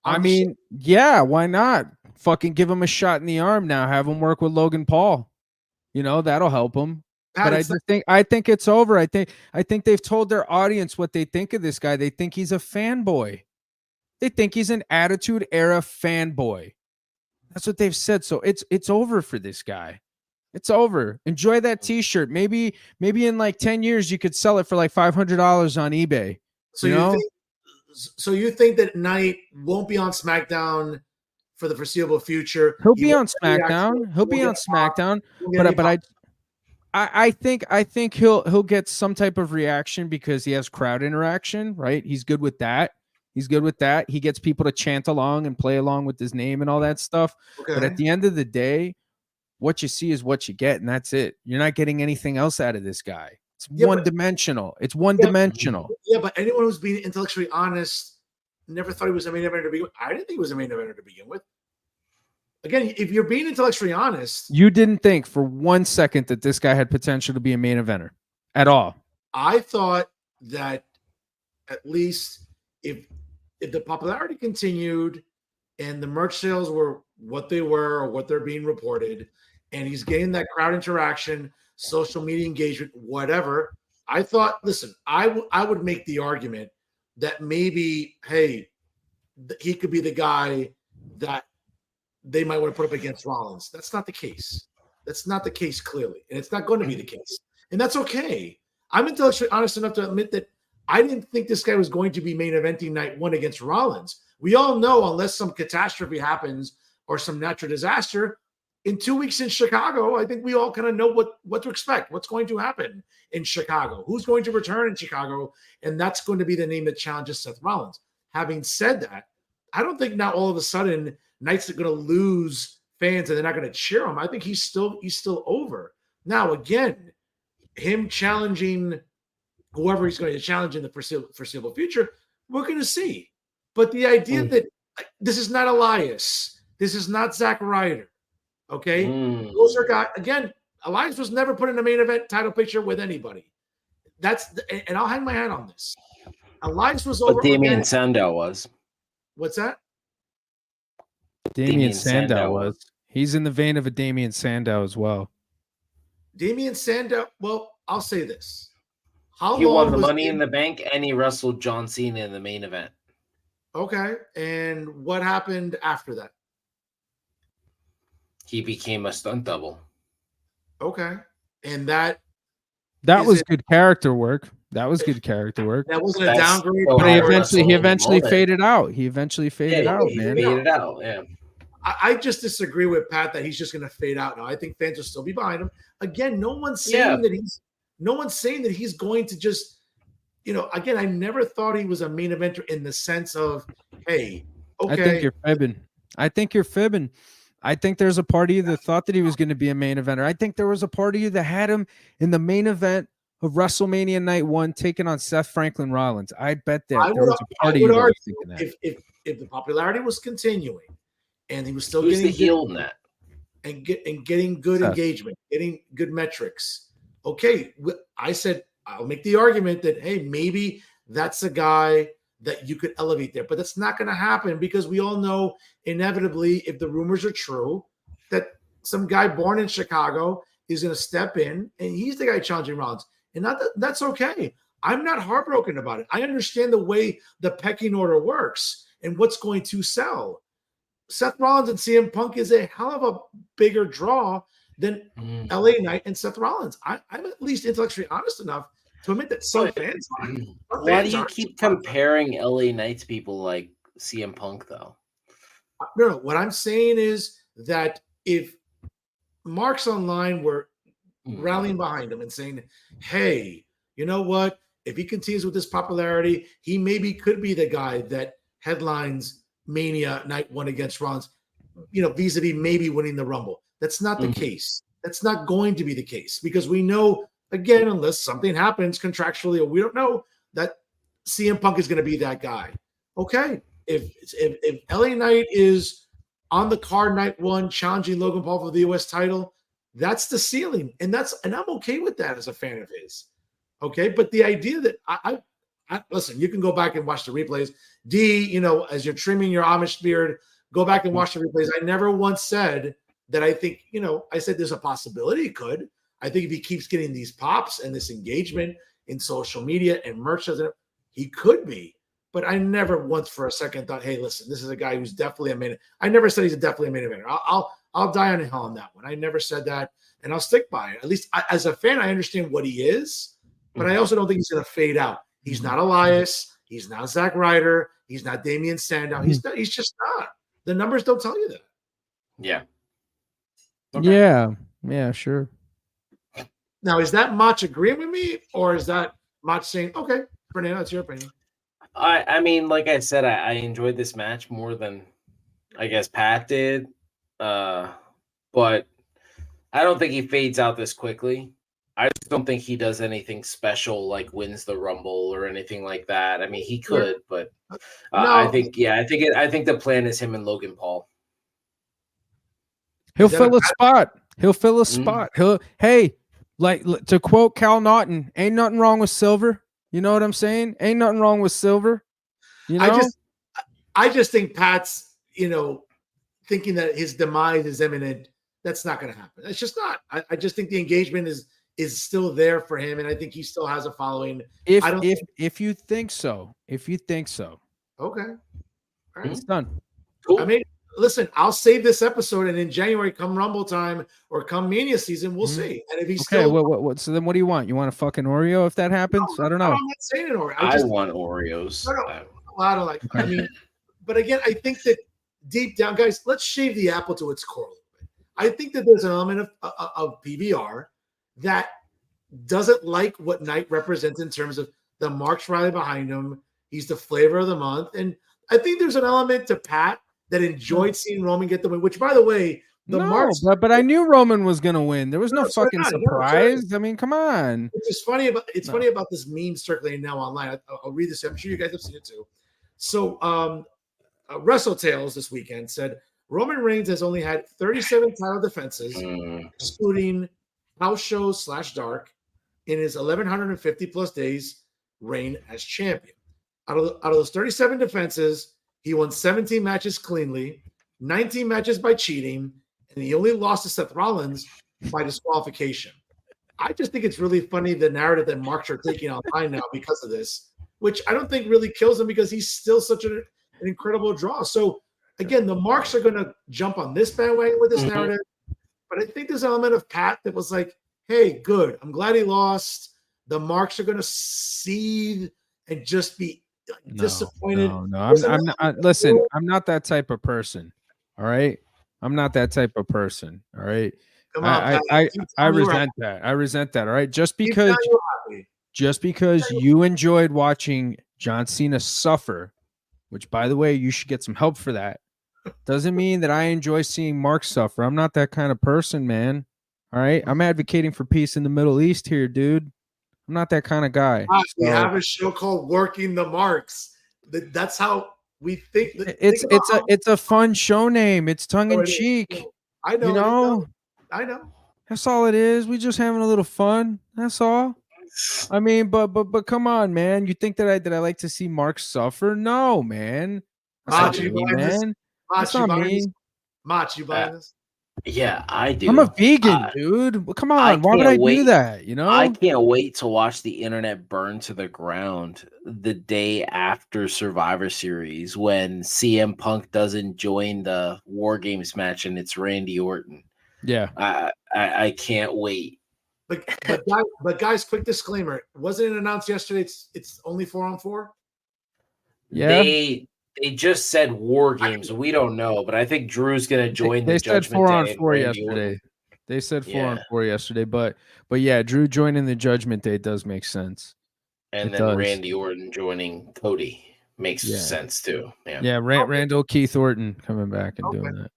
I mean, yeah, why not? Fucking give him a shot in the arm now. Have him work with Logan Paul. You know, that'll help him. But I think it's over. I think they've told their audience what they think of this guy. They think he's a fanboy. They think he's an Attitude Era fanboy. That's what they've said. So it's over for this guy. It's over. Enjoy that T-shirt. Maybe in like 10 years you could sell it for like $500 on eBay. So you think that Knight won't be on SmackDown for the foreseeable future? He'll be on SmackDown. He'll be on SmackDown. But I think he'll get some type of reaction because he has crowd interaction, right? He's good with that. He gets people to chant along and play along with his name and all that stuff. Okay. But at the end of the day, what you see is what you get, and that's it. You're not getting anything else out of this guy. It's one-dimensional. It's one-dimensional. Yeah, but anyone who's being intellectually honest never thought he was a main eventer to begin with. I didn't think he was a main eventer to begin with. Again, if you're being intellectually honest, you didn't think for 1 second that this guy had potential to be a main eventer at all. I thought that at least if the popularity continued and the merch sales were what they were or what they're being reported, and he's getting that crowd interaction, social media engagement, whatever, I thought, listen, I would make the argument that maybe, hey, he could be the guy that they might want to put up against Rollins. That's not the case. That's not the case, clearly. And it's not going to be the case. And that's okay. I'm intellectually honest enough to admit that I didn't think this guy was going to be main eventing night one against Rollins. We all know, unless some catastrophe happens or some natural disaster, in 2 weeks in Chicago, I think we all kind of know what to expect, what's going to happen in Chicago, who's going to return in Chicago, and that's going to be the name that challenges Seth Rollins. Having said that, I don't think now all of a sudden Knight's going to lose fans and they're not going to cheer him. I think he's still over. Now, again, him challenging whoever he's going to challenge in the foreseeable future, we're going to see. But the idea that this is not Elias, this is not Zack Ryder, okay? Those are guys, again, Elias was never put in a main event title picture with anybody. And I'll hang my hat on this. Elias was over. But Damien Sandow was. What's that? Damien Sandow was. He's in the vein of a Damien Sandow as well. Damien Sandow, well, I'll say this. He won the Money in the Bank and he wrestled John Cena in the main event. Okay. And what happened after that? He became a stunt double. Okay. And that was good character work. That was good character work. That wasn't a downgrade. But he eventually faded out. He eventually faded out, man. Faded out, yeah. I just disagree with Pat that he's just going to fade out now. I think fans will still be behind him. Again, no one's saying that he's going to just, again, I never thought he was a main eventer in the sense of, hey, okay. I think you're fibbing. I think there's a part of you that thought that he was going to be a main eventer. I think there was a part of you that had him in the main event of WrestleMania Night 1 taking on Seth Franklin Rollins. I bet that there was a part of you that was thinking that. If the popularity was continuing and he was still Who's getting the heel in that? And getting good engagement, getting good metrics. Okay, I said I'll make the argument that, hey, maybe that's a guy that you could elevate there. But that's not going to happen because we all know inevitably, if the rumors are true, that some guy born in Chicago is going to step in and he's the guy challenging Rollins. And that's okay. I'm not heartbroken about it. I understand the way the pecking order works and what's going to sell. Seth Rollins and CM Punk is a hell of a bigger draw than LA Knight and Seth Rollins. I'm at least intellectually honest enough to admit that some fans are. Why do you keep comparing LA Knight to people like CM Punk, though? No. What I'm saying is that if marks online were rallying behind him and saying, hey, you know what? If he continues with this popularity, he maybe could be the guy that headlines Mania night 1 against Rollins, vis-a-vis maybe winning the Rumble. That's not the case. That's not going to be the case because we know, again, unless something happens contractually or we don't know, that CM Punk is going to be that guy. Okay. If LA Knight is on the card night 1 challenging Logan Paul for the US title, that's the ceiling. And I'm okay with that as a fan of his. Okay. But the idea that I listen, you can go back and watch the replays. D, as you're trimming your Amish beard, go back and watch the replays. I never once said that I think, I said there's a possibility it could. I think if he keeps getting these pops and this engagement in social media and merch, he could be. But I never once for a second thought, hey, listen, this is a guy who's definitely a main. I never said he's definitely a main eventer. I'll die on a hill on that one. I never said that, and I'll stick by it. At least as a fan, I understand what he is, but I also don't think he's going to fade out. He's not Elias. He's not Zack Ryder. He's not Damian Sandow. He's just not. The numbers don't tell you that. Yeah. Okay. Yeah, sure. Now, is that Macho agreeing with me, or is that Macho saying, okay, Fernando, that's your opinion? I mean, like I said, I enjoyed this match more than I guess Pat did. But I don't think he fades out this quickly. I just don't think he does anything special, like wins the Rumble or anything like that. I mean, he could, but No. I think the plan is him and Logan Paul. He'll fill a spot. He'll fill a spot. Hey, like to quote Cal Naughton, ain't nothing wrong with silver. You know what I'm saying? Ain't nothing wrong with silver. I just think Pat's, thinking that his demise is imminent. That's not going to happen. It's just not. I just think the engagement is still there for him, and I think he still has a following. If you think so, okay, all right, it's done. Cool. I mean, listen, I'll save this episode, and in January, come Rumble time or come Mania season, we'll see. And if he's still what? So then, what do you want? You want a fucking Oreo if that happens? I don't know. I'm not saying an Oreo. I want Oreos. I don't like. I mean, but again, I think that deep down, guys, let's shave the apple to its core a little bit. I think that there's an element of PBR that doesn't like what Knight represents in terms of the marks rally behind him. He's the flavor of the month, and I think there's an element to Pat that enjoyed seeing Roman get the win, which, by the way, but I knew Roman was going to win. There was no fucking surprise. I mean, come on. It's funny about this meme circulating now online. I'll read this. I'm sure you guys have seen it too. So, WrestleTales this weekend said Roman Reigns has only had 37 title defenses, excluding house shows / dark, in his 1,150 plus days reign as champion. Out of those 37 defenses, he won 17 matches cleanly, 19 matches by cheating, and he only lost to Seth Rollins by disqualification. I just think it's really funny, the narrative that marks are taking online now because of this, which I don't think really kills him because he's still such an incredible draw. So, again, the marks are going to jump on this bandwagon with this narrative, but I think there's an element of Pat that was like, hey, good, I'm glad he lost. The marks are going to seethe and just be disappointed. No, I'm not. Listen, I'm not that type of person. All right, I'm not that type of person. All right, come on, I resent that. I resent that. All right, just because you enjoyed watching John Cena suffer, which, by the way, you should get some help for that, doesn't mean that I enjoy seeing Mark suffer. I'm not that kind of person, man. All right, I'm advocating for peace in the Middle East here, dude. I'm not that kind of guy. We have a show called Working the Marks. That's how we think. It's a fun show name. It's tongue in cheek. I know. I know. That's all it is. We just having a little fun. That's all. I mean, but come on, man. You think that I like to see Mark suffer? No, man. Mach, you buying this? Yeah, I do. I'm a vegan, dude. Well, come on. Why would I do that? I can't wait to watch the internet burn to the ground the day after Survivor Series when CM Punk doesn't join the War Games match and it's Randy Orton. Yeah. I can't wait. But guys, quick disclaimer. Wasn't it announced yesterday it's only 4-on-4? Yeah. They just said War Games. We don't know, but I think Drew's going to join the Judgment Day. They said 4-on-4 yesterday. They said 4-on-4 yesterday, but yeah, Drew joining the Judgment Day does make sense. And then Randy Orton joining Cody. makes sense too. Yeah. Randall Keith Orton coming back and doing that.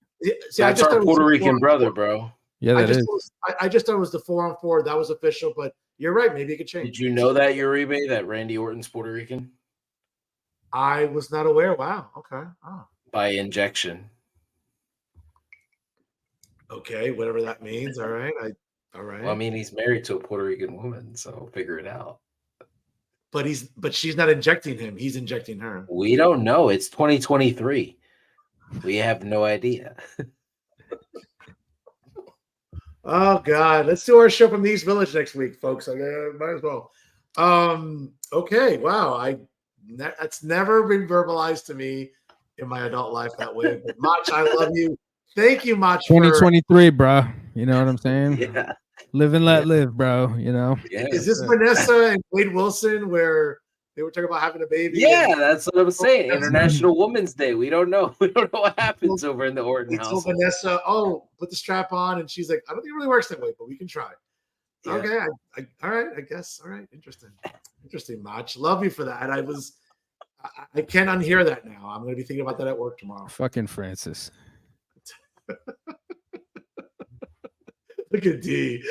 See, That's our Puerto Rican brother, bro. Yeah, that is. I just thought it was the 4-on-4 that was official, but you're right. Maybe it could change. Did you know that, Uribe, that Randy Orton's Puerto Rican? I was not aware. Wow. Okay. Oh. By injection. Okay, whatever that means. All right. All right. Well, I mean, he's married to a Puerto Rican woman, so figure it out. But she's not injecting him. He's injecting her. We don't know. It's 2023. We have no idea. Oh God, let's do our show from the East Village next week, folks. I might as well. Okay, wow. That's never been verbalized to me in my adult life that way. But Mach, I love you. Thank you, Mach. 2023, bro. You know what I'm saying? Yeah. Live and let live, bro. You know. Yeah. Is this Vanessa and Wade Wilson where they were talking about having a baby? Yeah, that's what I'm saying. International Women's Day. We don't know. We don't know what happens over in the Orton house. Vanessa, put the strap on, and she's like, I don't think it really works that way, but we can try. Yeah. Okay, all right, I guess. All right, interesting, Mach. Love you for that. I can't unhear that now. I'm going to be thinking about that at work tomorrow. Fucking Francis. Look at D.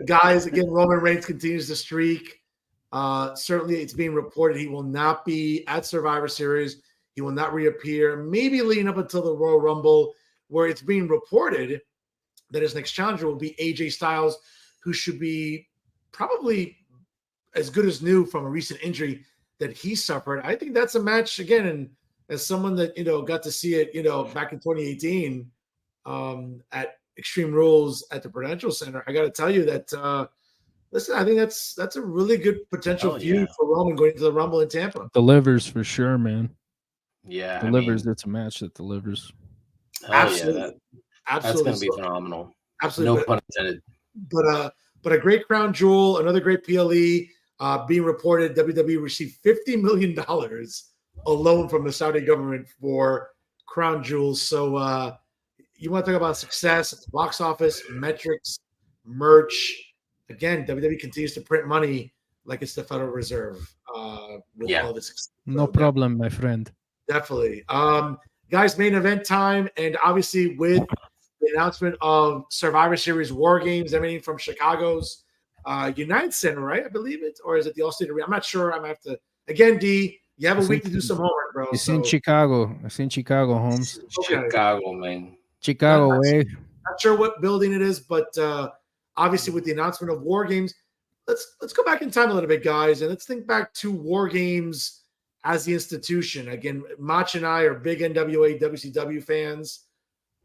Guys, again, Roman Reigns continues the streak. Certainly, it's being reported he will not be at Survivor Series. He will not reappear. Maybe leading up until the Royal Rumble, where it's being reported that his next challenger will be AJ Styles, who should be probably as good as new from a recent injury that he suffered. I think that's a match again, and as someone that got to see it, back in 2018 at Extreme Rules at the Prudential Center, I got to tell you that. Listen, I think that's a really good potential feud for Roman going into the Rumble in Tampa. Delivers for sure, man. Yeah, delivers. It's a match that delivers. Absolutely, yeah, absolutely. That's going to be phenomenal. Absolutely, no pun intended. But a great crown jewel, another great PLE. Being reported, WWE received $50 million alone from the Saudi government for crown jewels. So you want to talk about success at the box office, metrics, merch. Again, WWE continues to print money like it's the Federal Reserve. With all this success. No problem, my friend. Definitely. Guys, main event time. And obviously with the announcement of Survivor Series War Games, everything from Chicago's United Center, right? I believe it. Or is it the Allstate Arena? I'm not sure. I'm going to have to. Again, D, you have a week to do some homework, bro. It's in Chicago. It's in Chicago, Holmes. Okay. Chicago, man. Chicago, way. Not sure what building it is, but obviously with the announcement of War Games, let's go back in time a little bit, guys, and let's think back to War Games as the institution. Again, Mach and I are big NWA, WCW fans.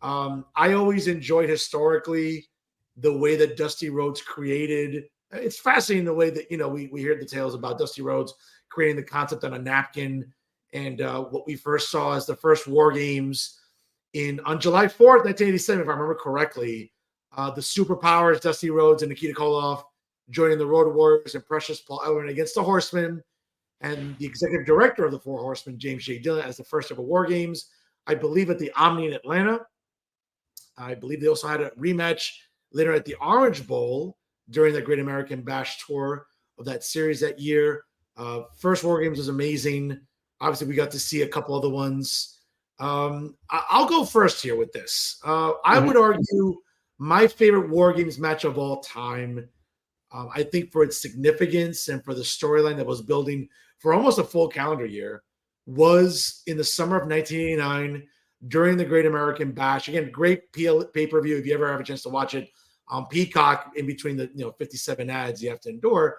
I always enjoyed historically the way that Dusty Rhodes created. It's fascinating the way that, we hear the tales about Dusty Rhodes creating the concept on a napkin, and what we first saw as the first War Games on July 4th, 1987, if I remember correctly. The Superpowers, Dusty Rhodes and Nikita Koloff, joining the Road Warriors and Precious Paul Ellering against the Horsemen, and the executive director of the Four Horsemen, James J. Dillon, as the first ever War Games. I believe at the Omni in Atlanta. I believe they also had a rematch later at the Orange Bowl during the Great American Bash tour of that series that year. First War Games was amazing. Obviously, we got to see a couple other ones. I'll go first here with this. I would argue my favorite War Games match of all time, I think for its significance and for the storyline that was building for almost a full calendar year, was in the summer of 1989 during the Great American Bash. Again, great pay-per-view if you ever have a chance to watch it on Peacock in between the 57 ads you have to endure.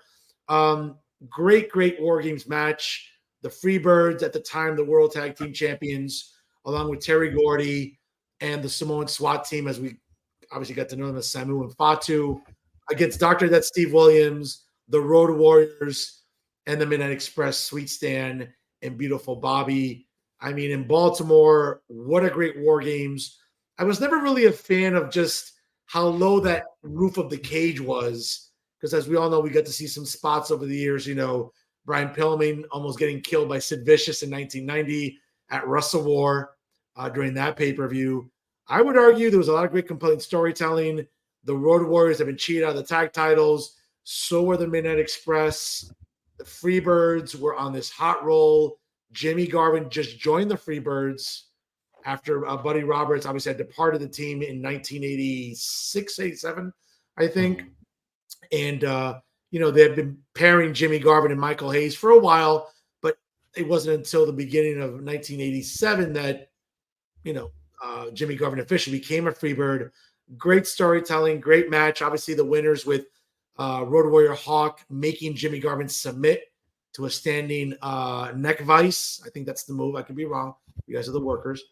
Great War Games match. The Freebirds, at the time the World Tag Team Champions, along with Terry Gordy and the Samoan SWAT team, as we obviously got to know them as Samu and Fatu, against Dr. Death Steve Williams, the Road Warriors, and the Midnight Express, Sweet Stan and Beautiful Bobby. I mean, in Baltimore, what a great War Games. I was never really a fan of just how low that roof of the cage was, because as we all know, we got to see some spots over the years, Brian Pillman almost getting killed by Sid Vicious in 1990 at Wrestle War during that pay-per-view. I would argue there was a lot of great compelling storytelling. The Road Warriors have been cheated out of the tag titles. So were the Midnight Express. The Freebirds were on this hot roll. Jimmy Garvin just joined the Freebirds after Buddy Roberts obviously had departed the team in 1986, 87, I think. And, they had been pairing Jimmy Garvin and Michael Hayes for a while, but it wasn't until the beginning of 1987 that, Jimmy Garvin officially became a Freebird. Great storytelling, great match. Obviously, the winners with Road Warrior Hawk making Jimmy Garvin submit to a standing neck vice. I think that's the move. I could be wrong. You guys are the workers.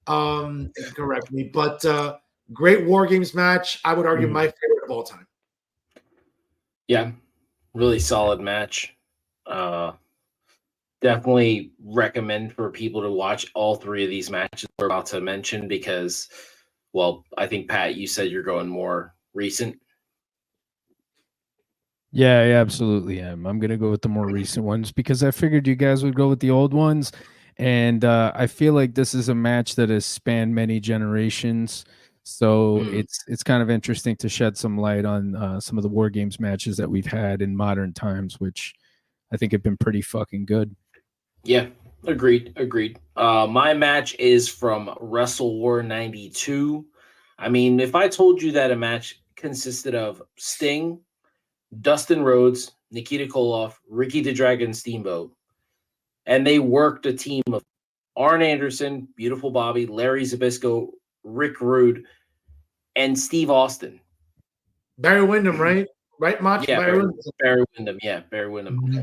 You can correct me. But great War Games match. I would argue my favorite of all time. Yeah, really solid match. Definitely recommend for people to watch all three of these matches we're about to mention because, well, I think, Pat, you said you're going more recent. Yeah, I absolutely am. I'm going to go with the more recent ones because I figured you guys would go with the old ones. And I feel like this is a match that has spanned many generations. So it's kind of interesting to shed some light on some of the War Games matches that we've had in modern times, which I think have been pretty fucking good. Yeah, agreed. My match is from Wrestle War 92. I mean, if I told you that a match consisted of Sting, Dustin Rhodes, Nikita Koloff, Ricky the Dragon Steamboat, and they worked a team of Arn Anderson, Beautiful Bobby, Larry Zbyszko, Rick Rude, and Steve Austin. Barry Windham, right? Right, Macho? Yeah, Barry Windham. Yeah, Barry Windham. Mm-hmm.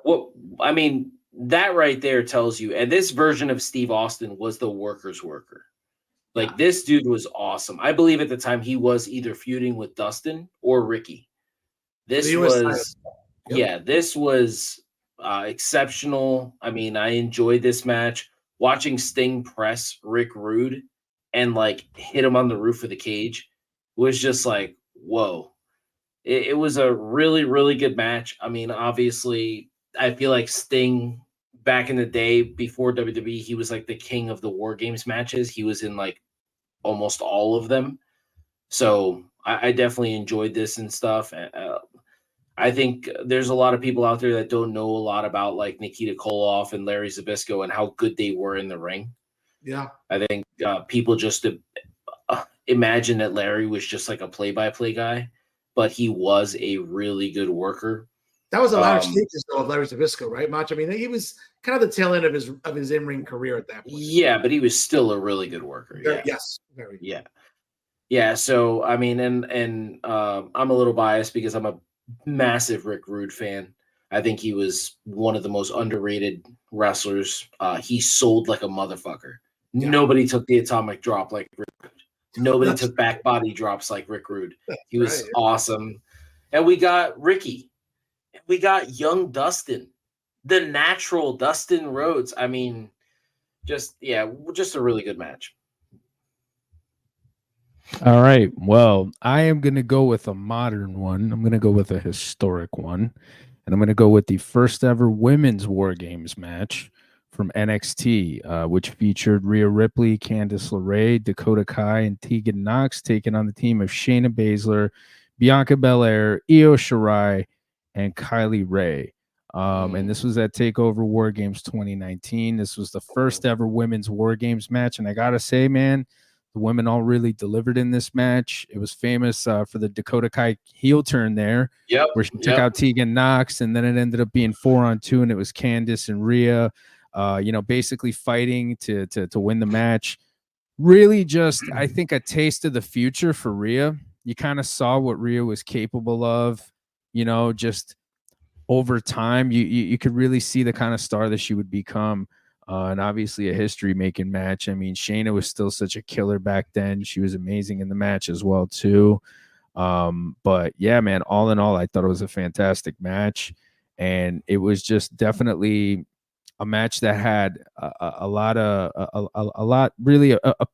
Well, I mean, that right there tells you, and this version of Steve Austin was the worker's worker. Like, this dude was awesome. I believe at the time he was either feuding with Dustin or Ricky. This was exceptional. I mean, I enjoyed this match. Watching Sting press Rick Rude and like hit him on the roof of the cage was just like, whoa. It was a really, really good match. I mean, obviously, I feel like Sting back in the day before WWE, he was like the king of the War Games matches. He was in like almost all of them. So I definitely enjoyed this and stuff. I think there's a lot of people out there that don't know a lot about like Nikita Koloff and Larry Zbyszko and how good they were in the ring. Yeah. I think people just imagine that Larry was just like a play-by-play guy, but he was a really good worker. That was the latter stages of Larry Zbyszko, right, Macho? I mean, he was kind of the tail end of his in-ring career at that point. Yeah, but he was still a really good worker. Yes, very. Yeah. So I mean, and I'm a little biased because I'm a massive Rick Rude fan. I think he was one of the most underrated wrestlers. He sold like a motherfucker. Yeah. Nobody took the atomic drop like Rick Rude. Nobody took back body drops like Rick Rude. He was awesome. And we got Ricky. We got young Dustin, the natural Dustin Rhodes. I mean, just a really good match. All right. Well, I am going to go with a modern one. I'm going to go with a historic one. And I'm going to go with the first ever women's War Games match from NXT, which featured Rhea Ripley, Candice LeRae, Dakota Kai, and Tegan Nox taking on the team of Shayna Baszler, Bianca Belair, Io Shirai, and Kylie Ray. And this was at TakeOver War Games 2019. This was the first ever women's War Games match. And I got to say, man, the women all really delivered in this match. It was famous for the Dakota Kai heel turn there, where she took out Tegan Nox, and then it ended up being 4-on-2, and it was Candice and Rhea, basically fighting to win the match. Really just, I think, a taste of the future for Rhea. You kind of saw what Rhea was capable of, just over time. You could really see the kind of star that she would become. And obviously a history-making match. I mean, Shayna was still such a killer back then. She was amazing in the match as well, too. But, yeah, man, all in all, I thought it was a fantastic match. And it was just definitely a match that had a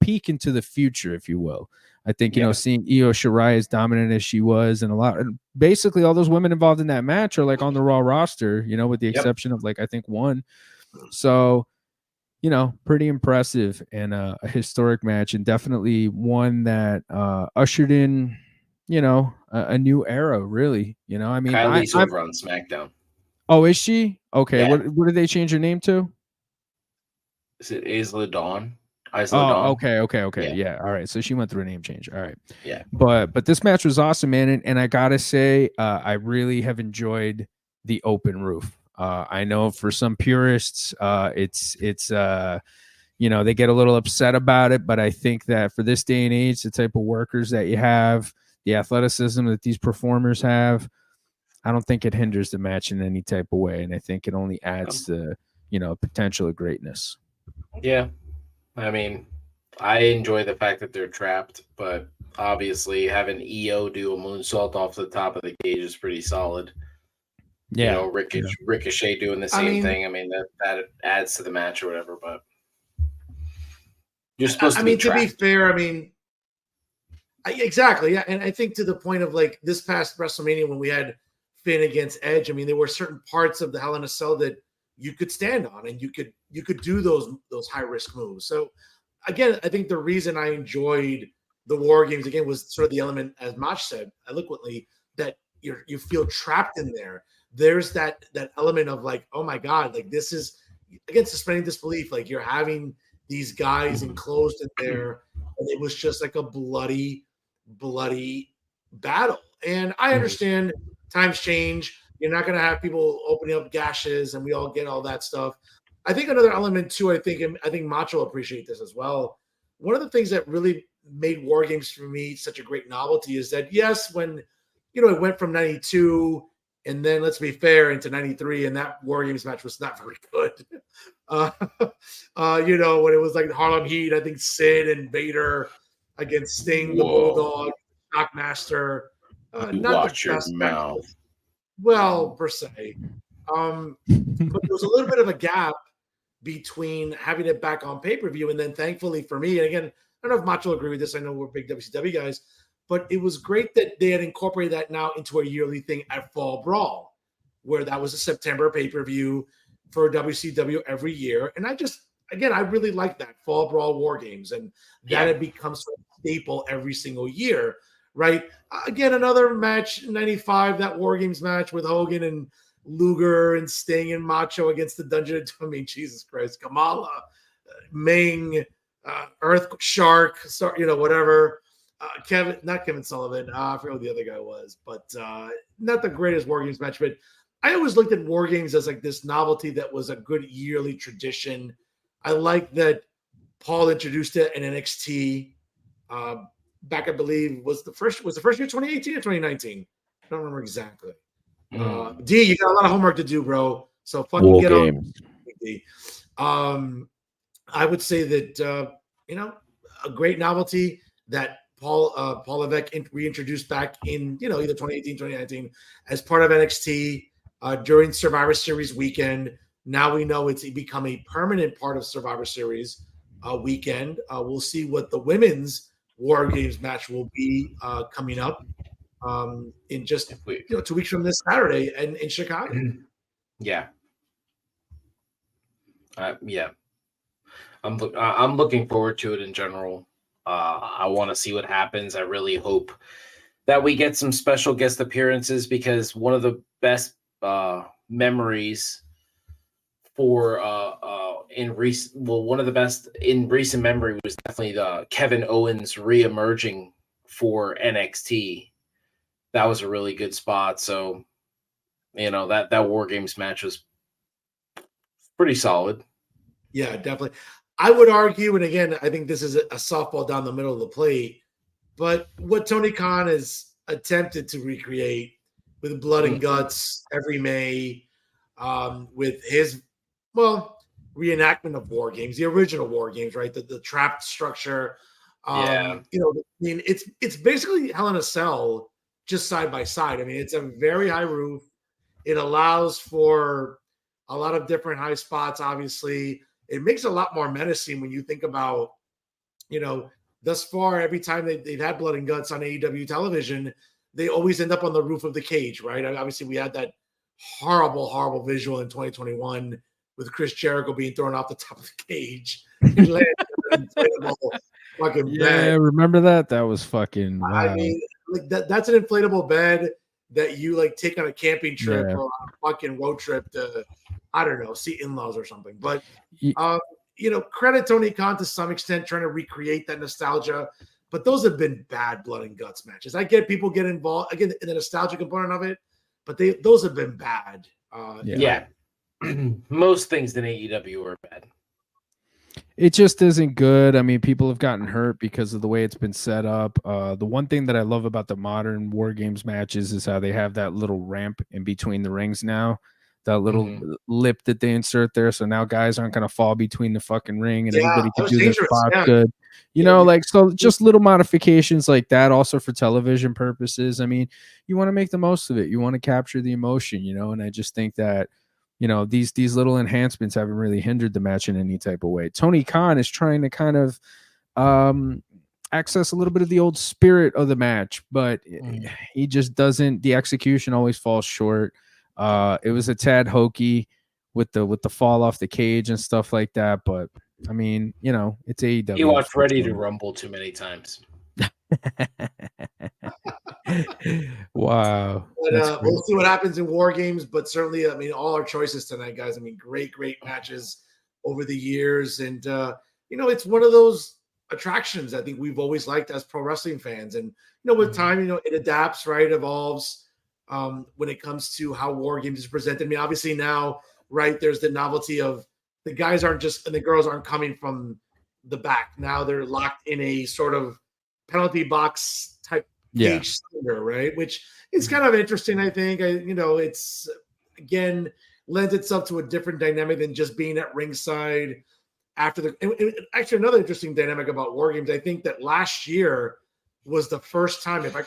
peek into the future, if you will. I think, seeing Io Shirai as dominant as she was, and basically all those women involved in that match are like on the Raw roster, with the exception of like, I think one. So, pretty impressive and a historic match, and definitely one that ushered in, a new era, really. I mean, Kylie's over on SmackDown. Oh, is she? Okay. Yeah. What did they change her name to? Is it Isla Dawn? Oh, okay. Yeah. All right. So she went through a name change. All right. Yeah. But this match was awesome, man. And I gotta say, I really have enjoyed the open roof. I know for some purists, it's they get a little upset about it, but I think that for this day and age, the type of workers that you have, the athleticism that these performers have, I don't think it hinders the match in any type of way. And I think it only adds to, potential of greatness. Yeah. I mean, I enjoy the fact that they're trapped, but obviously having EO do a moonsault off the top of the cage is pretty solid. Yeah. Ricochet doing the same thing. I mean, that adds to the match or whatever, but you're supposed to be trapped. To be fair, exactly. Yeah. And I think to the point of like this past WrestleMania when we had Finn against Edge, there were certain parts of the Hell in a Cell that you could stand on and you could do those high risk moves. So again, I think the reason I enjoyed the War Games again was sort of the element, as Mach said eloquently, that you feel trapped in there. There's that element of like, oh my God, like this is again suspending disbelief. Like you're having these guys enclosed in there, and it was just like a bloody battle. And I understand times change. You're not going to have people opening up gashes, and we all get all that stuff. I think another element too, I think Macho will appreciate this as well. One of the things that really made War Games for me such a great novelty is that, yes, when, it went from 92 and then, let's be fair, into 93, and that War Games match was not very good. When it was like Harlem Heat, I think Sid and Vader against Sting, the Bulldog, Shockmaster. Watch your mouth. Well, per se. But there was a little bit of a gap between having it back on pay-per-view and then thankfully for me, and again, I don't know if Macho will agree with this. I know we're big WCW guys, but it was great that they had incorporated that now into a yearly thing at Fall Brawl, where that was a September pay-per-view for WCW every year. And I really like that Fall Brawl War Games, and that had become sort of staple every single year. Right. Again, another match, 95, that War Games match with Hogan and Luger and Sting and Macho against the Dungeon. Jesus Christ, Kamala, Ming, Earth Shark, whatever. Not Kevin Sullivan. I forget what the other guy was, but not the greatest War Games match. But I always looked at War Games as like this novelty that was a good yearly tradition. I like that Paul introduced it in NXT. Back, I believe, was the first year 2018 or 2019? I don't remember exactly. D, you got a lot of homework to do, bro. So fucking get on. D. I would say that a great novelty that Paul Levesque reintroduced back in either 2018, 2019 as part of NXT during Survivor Series weekend. Now we know it's become a permanent part of Survivor Series weekend. We'll see what the women's War Games match will be coming up in just 2 weeks from this Saturday and in Chicago. Yeah. I'm looking forward to it in general. I want to see what happens. I really hope that we get some special guest appearances, because one of the best memories for one of the best in recent memory was definitely the Kevin Owens re-emerging for NXT. That was a really good spot. So, that War Games match was pretty solid. Yeah, definitely. I would argue, and again, I think this is a softball down the middle of the plate, but what Tony Khan has attempted to recreate with Blood and Guts every May, with his reenactment of War Games, the original War Games, right? The trapped structure. It's basically Hell in a Cell just side by side. It's a very high roof. It allows for a lot of different high spots. Obviously, it makes it a lot more menacing when you think about, thus far, every time they've had Blood and Guts on AEW television, they always end up on the roof of the cage, right? Obviously, we had that horrible, horrible visual in 2021 with Chris Jericho being thrown off the top of the cage. Fucking bad. Remember that? That was fucking wild. like that's an inflatable bed that you like take on a camping trip Yeah. or on a fucking road trip to, I don't know, see in-laws or something. But credit Tony Khan to some extent trying to recreate that nostalgia. But those have been bad blood and guts matches. I get people get involved again in the nostalgia component of it, but those have been bad. Most things in AEW are bad. It just isn't good. I mean, people have gotten hurt because of the way it's been set up. The one thing that I love about the modern War Games matches is how they have that little ramp in between the rings now, that little lip that they insert there. So now guys aren't going to fall between the fucking ring and everybody can do their spot good. So just little modifications like that also for television purposes. I mean, you want to make the most of it. You want to capture the emotion, and I just think that these little enhancements haven't really hindered the match in any type of way. Tony Khan is trying to kind of access a little bit of the old spirit of the match, but he just doesn't. The execution always falls short. It was a tad hokey with the fall off the cage and stuff like that. But I mean, it's AEW. He watched Ready to Rumble too many times. Wow. But, we'll see what happens in War Games, but certainly, I mean, all our choices tonight, guys. I mean, great matches over the years, and it's one of those attractions I think we've always liked as pro wrestling fans. And with time, it adapts, right, evolves when it comes to how War Games is presented. I mean, obviously now, right, there's the novelty of the guys aren't just and the girls aren't coming from the back. Now they're locked in a sort of penalty box type cage center, right? Which is kind of interesting, I think. It's again lends itself to a different dynamic than just being at ringside after the. Actually, another interesting dynamic about War Games, I think that last year was the first time. If I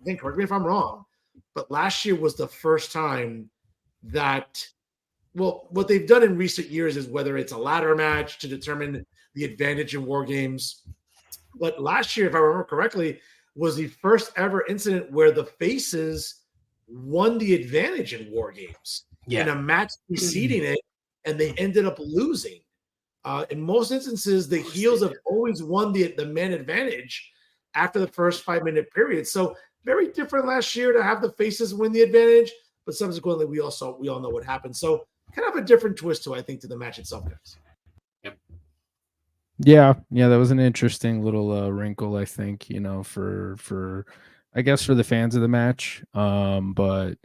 think, correct me if I'm wrong, but last year was the first time that. Well, what they've done in recent years is whether it's a ladder match to determine the advantage in War Games. But last year, if I remember correctly, was the first ever incident where the faces won the advantage in War Games in a match preceding it, and they ended up losing. In most instances, the heels have always won the man advantage after the first 5-minute period. So very different last year to have the faces win the advantage, but subsequently we all know what happened. So kind of a different twist to the match itself, guys. Yeah, that was an interesting little wrinkle, I think, for I guess for the fans of the match. But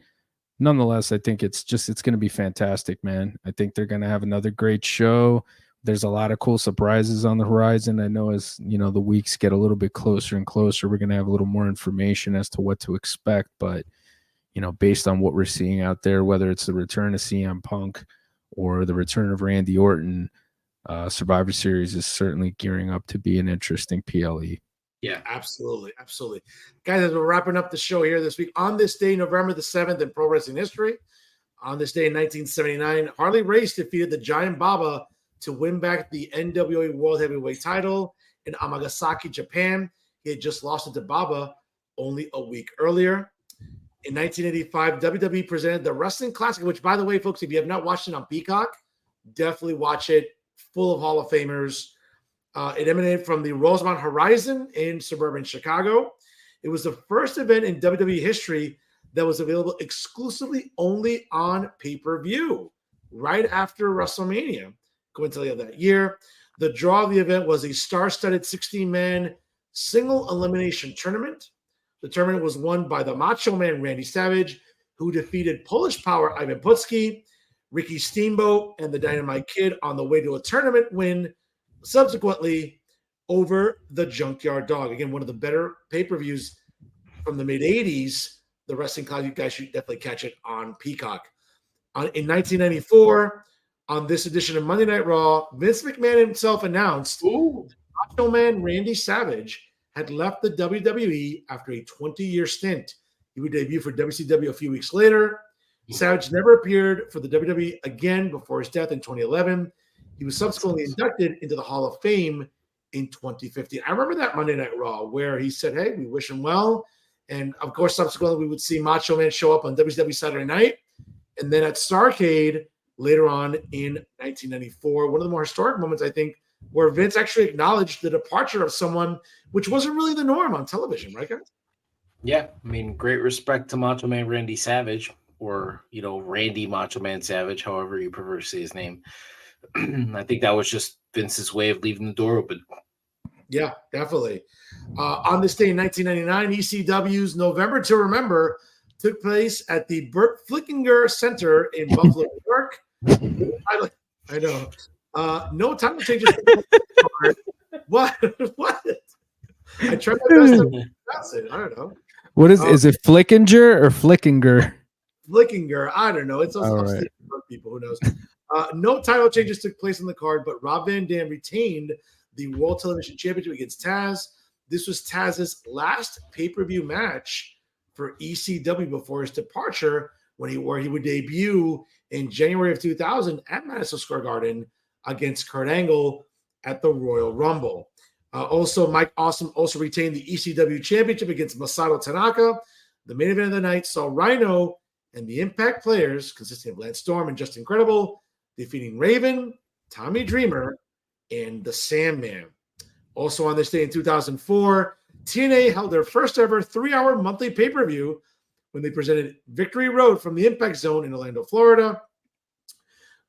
nonetheless, I think it's going to be fantastic, man. I think they're going to have another great show. There's a lot of cool surprises on the horizon. I know as, the weeks get a little bit closer and closer, we're going to have a little more information as to what to expect. But, based on what we're seeing out there, whether it's the return of CM Punk or the return of Randy Orton, Survivor Series is certainly gearing up to be an interesting PLE. Yeah, absolutely. Guys, as we're wrapping up the show here this week, on this day, November the 7th in pro wrestling history, on this day in 1979, Harley Race defeated the Giant Baba to win back the NWA World Heavyweight title in Amagasaki, Japan. He had just lost it to Baba only a week earlier. In 1985, WWE presented the Wrestling Classic, which, by the way, folks, if you have not watched it on Peacock, definitely watch it. Full of Hall of Famers. It emanated from the Rosemont Horizon in suburban Chicago. It was the first event in WWE history that was available exclusively only on pay-per-view right after WrestleMania, coincidentally of that year. The draw of the event was a star-studded 16-man single elimination tournament. The tournament was won by the Macho Man Randy Savage, who defeated Polish Power Ivan Putski, Ricky Steamboat, and the Dynamite Kid on the way to a tournament win, subsequently over the Junkyard Dog. Again, one of the better pay-per-views from the mid-'80s. The Wrestling Classic, you guys should definitely catch it on Peacock. In 1994, on this edition of Monday Night Raw, Vince McMahon himself announced Macho Man Randy Savage had left the WWE after a 20-year stint. He would debut for WCW a few weeks later. Savage never appeared for the WWE again before his death in 2011. He was subsequently inducted into the Hall of Fame in 2015. I remember that Monday Night Raw where he said, hey, we wish him well. And, of course, subsequently we would see Macho Man show up on WCW Saturday Night. And then at Starrcade later on in 1994, one of the more historic moments, I think, where Vince actually acknowledged the departure of someone which wasn't really the norm on television, right, guys? Yeah, I mean, great respect to Macho Man Randy Savage, or Randy Macho Man Savage, however you prefer to say his name. I think that was just Vince's way of leaving the door open. Yeah, definitely. On this day in 1999, ECW's November to Remember took place at the Burt Flickinger Center in Buffalo, New York. I know. No title changes. What? What? I tried my best to pronounce it. I don't know. What is it Flickinger or Flickinger? Flickinger. I don't know. It's also right. people. Who knows? No title changes took place on the card, but Rob Van Dam retained the World Television Championship against Taz. This was Taz's last pay-per-view match for ECW before his departure, where he would debut in January of 2000 at Madison Square Garden against Kurt Angle at the Royal Rumble. Also, Mike Awesome also retained the ECW Championship against Masato Tanaka. The main event of the night saw Rhino and the Impact players, consisting of Lance Storm and Just Incredible, defeating Raven, Tommy Dreamer, and the Sandman. Also on this day in 2004, TNA held their first ever 3-hour monthly pay-per-view when they presented Victory Road from the Impact Zone in Orlando, Florida.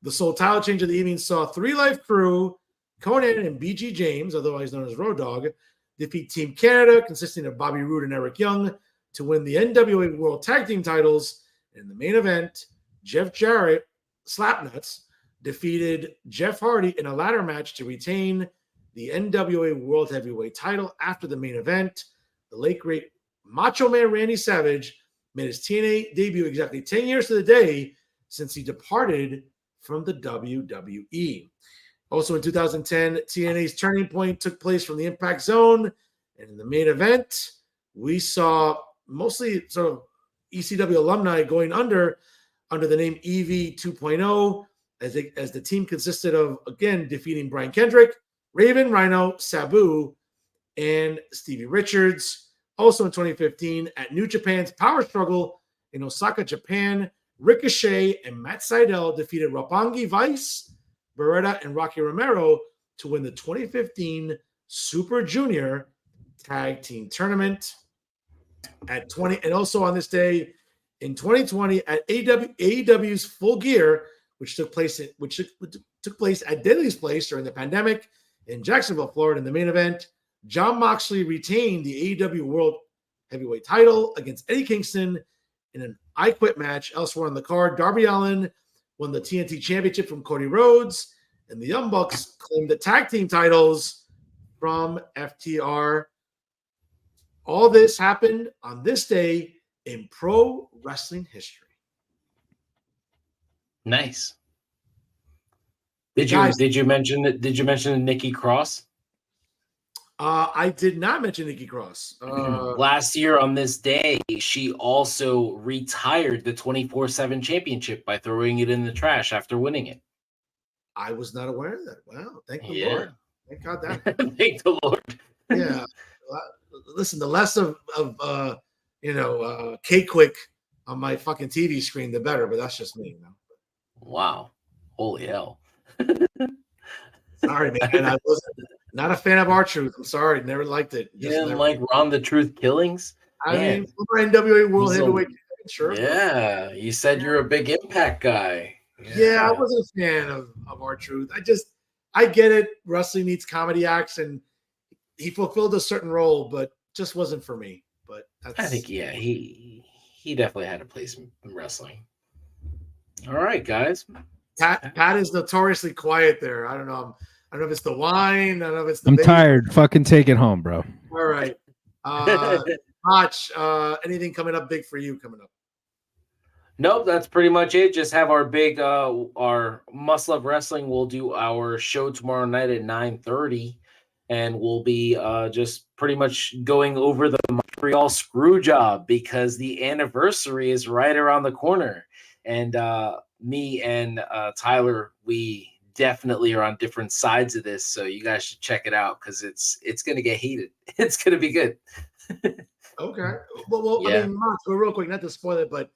The sole title change of the evening saw Three Life Crew, Conan and BG James, otherwise known as Road Dogg, defeat Team Canada, consisting of Bobby Roode and Eric Young, to win the NWA World Tag Team titles. In the main event, Jeff Jarrett, Slapnuts, defeated Jeff Hardy in a ladder match to retain the NWA World Heavyweight title. After the main event, the late great Macho Man Randy Savage made his TNA debut exactly 10 years to the day since he departed from the WWE. Also in 2010, TNA's Turning Point took place from the Impact Zone. And in the main event, we saw mostly sort of ECW alumni going under the name EV 2.0, as the team consisted of, again, defeating Brian Kendrick, Raven, Rhino, Sabu, and Stevie Richards. Also in 2015, at New Japan's Power Struggle in Osaka, Japan, Ricochet and Matt Sydal defeated Roppongi Vice, Beretta, and Rocky Romero to win the 2015 Super Junior Tag Team Tournament. And also on this day in 2020 at AEW's Full Gear, which took place at Daily's Place during the pandemic in Jacksonville, Florida. In the main event, Jon Moxley retained the AEW World Heavyweight title against Eddie Kingston in an I Quit match. Elsewhere on the card, Darby Allin won the TNT Championship from Cody Rhodes, and the Young Bucks claimed the tag team titles from FTR. All this happened on this day in pro wrestling history. Nice. Did you mention Nikki Cross? I did not mention Nikki Cross. Last year on this day, she also retired the 24/7 championship by throwing it in the trash after winning it. I was not aware of that. Wow. Thank the Lord. Thank God that. Thank the Lord. Yeah. Listen, the less of K-Quick on my fucking TV screen, the better, but that's just me. Wow. Holy hell. Sorry, man. I wasn't not a fan of R-Truth. I'm sorry. Never liked it. You didn't like Ron the Truth Killings? I mean, NWA World Heavyweight. Sure. Yeah. You said you're a big Impact guy. Yeah, I wasn't a fan of R-Truth. I get it. Wrestling needs comedy acts, and he fulfilled a certain role, but just wasn't for me. But I think, he definitely had a place in wrestling. All right, guys. Pat is notoriously quiet there. I don't know. I don't know if it's the wine. I don't know if it's the. I'm tired. Fucking take it home, bro. All right. Mach, anything coming up big for you coming up? Nope, that's pretty much it. Just have our big, our Must Love Wrestling. We'll do our show tomorrow night at 9:30, and we'll be just pretty much going over the Montreal screw job because the anniversary is right around the corner. And me and Tyler, we definitely are on different sides of this, so you guys should check it out because it's going to get heated. It's going to be good. Okay. Well, yeah. I mean, Mach, real quick, not to spoil it, but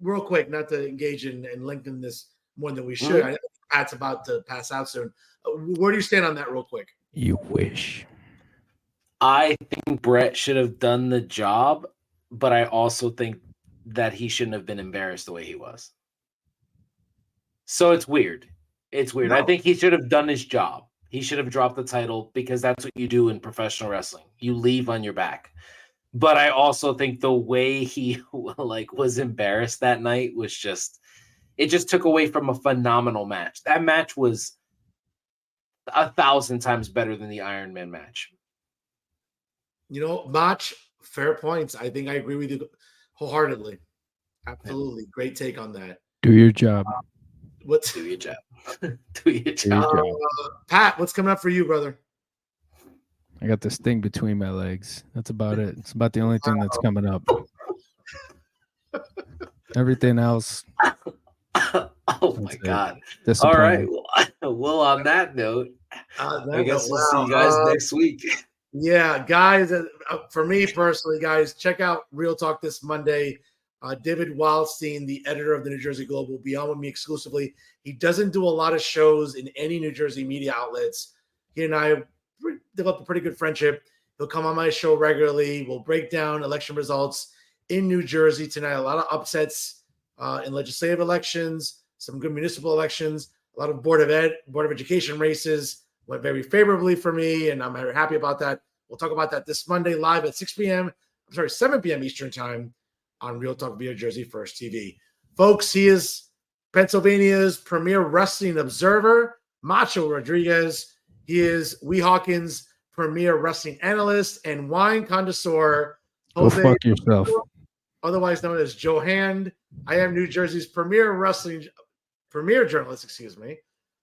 real quick, not to engage in and lengthen this more than we should. Mm-hmm. I know Pat's about to pass out soon. Where do you stand on that real quick? You wish. I think Brett should have done the job, but I also think that he shouldn't have been embarrassed the way he was. So it's weird. It's weird. No. I think he should have done his job. He should have dropped the title because that's what you do in professional wrestling. You leave on your back. But I also think the way he was embarrassed that night was it just took away from a phenomenal match. That match was 1,000 times better than the Iron Man match. Macho, fair points. I think I agree with you wholeheartedly. Absolutely. Great take on that. Do your job. Do your job. Do your job. Pat, what's coming up for you, brother? I got this thing between my legs. That's about it. It's about the only thing that's coming up. Everything else. Oh my God. All right. Well, on that note, I guess we'll see you guys next week. Yeah, guys, for me personally, guys, check out Real Talk this Monday. David Wildstein, the editor of the New Jersey Globe, will be on with me exclusively. He doesn't do a lot of shows in any New Jersey media outlets. He and I developed a pretty good friendship. He'll come on my show regularly. We'll break down election results in New Jersey tonight. A lot of upsets in legislative elections, some good municipal elections, a lot of Board of Education races went very favorably for me, and I'm very happy about that. We'll talk about that this Monday live at 7 p.m. Eastern Time on Real Talk via Jersey First TV. Folks, he is Pennsylvania's premier wrestling observer, Macho Rodriguez. He is Weehawken's premier wrestling analyst and wine connoisseur. Go fuck yourself. Otherwise known as Joe Hand. I am New Jersey's premier journalist, Fernando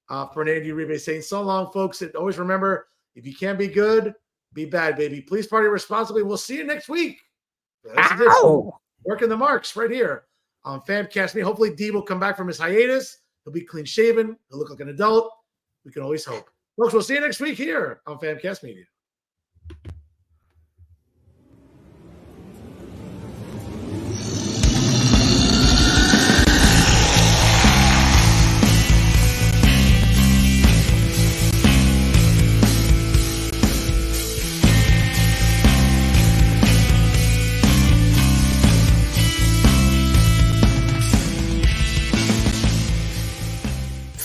Uribe, saying so long, folks. And always remember, if you can't be good, be bad, baby. Please party responsibly. We'll see you next week. Working the marks right here on Famcast. Hopefully, Dee will come back from his hiatus. He'll be clean shaven. He'll look like an adult. We can always hope. Folks, we'll see you next week here on Famcast Media.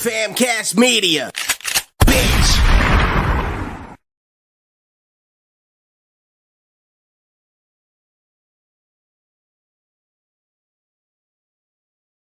Famcast Media.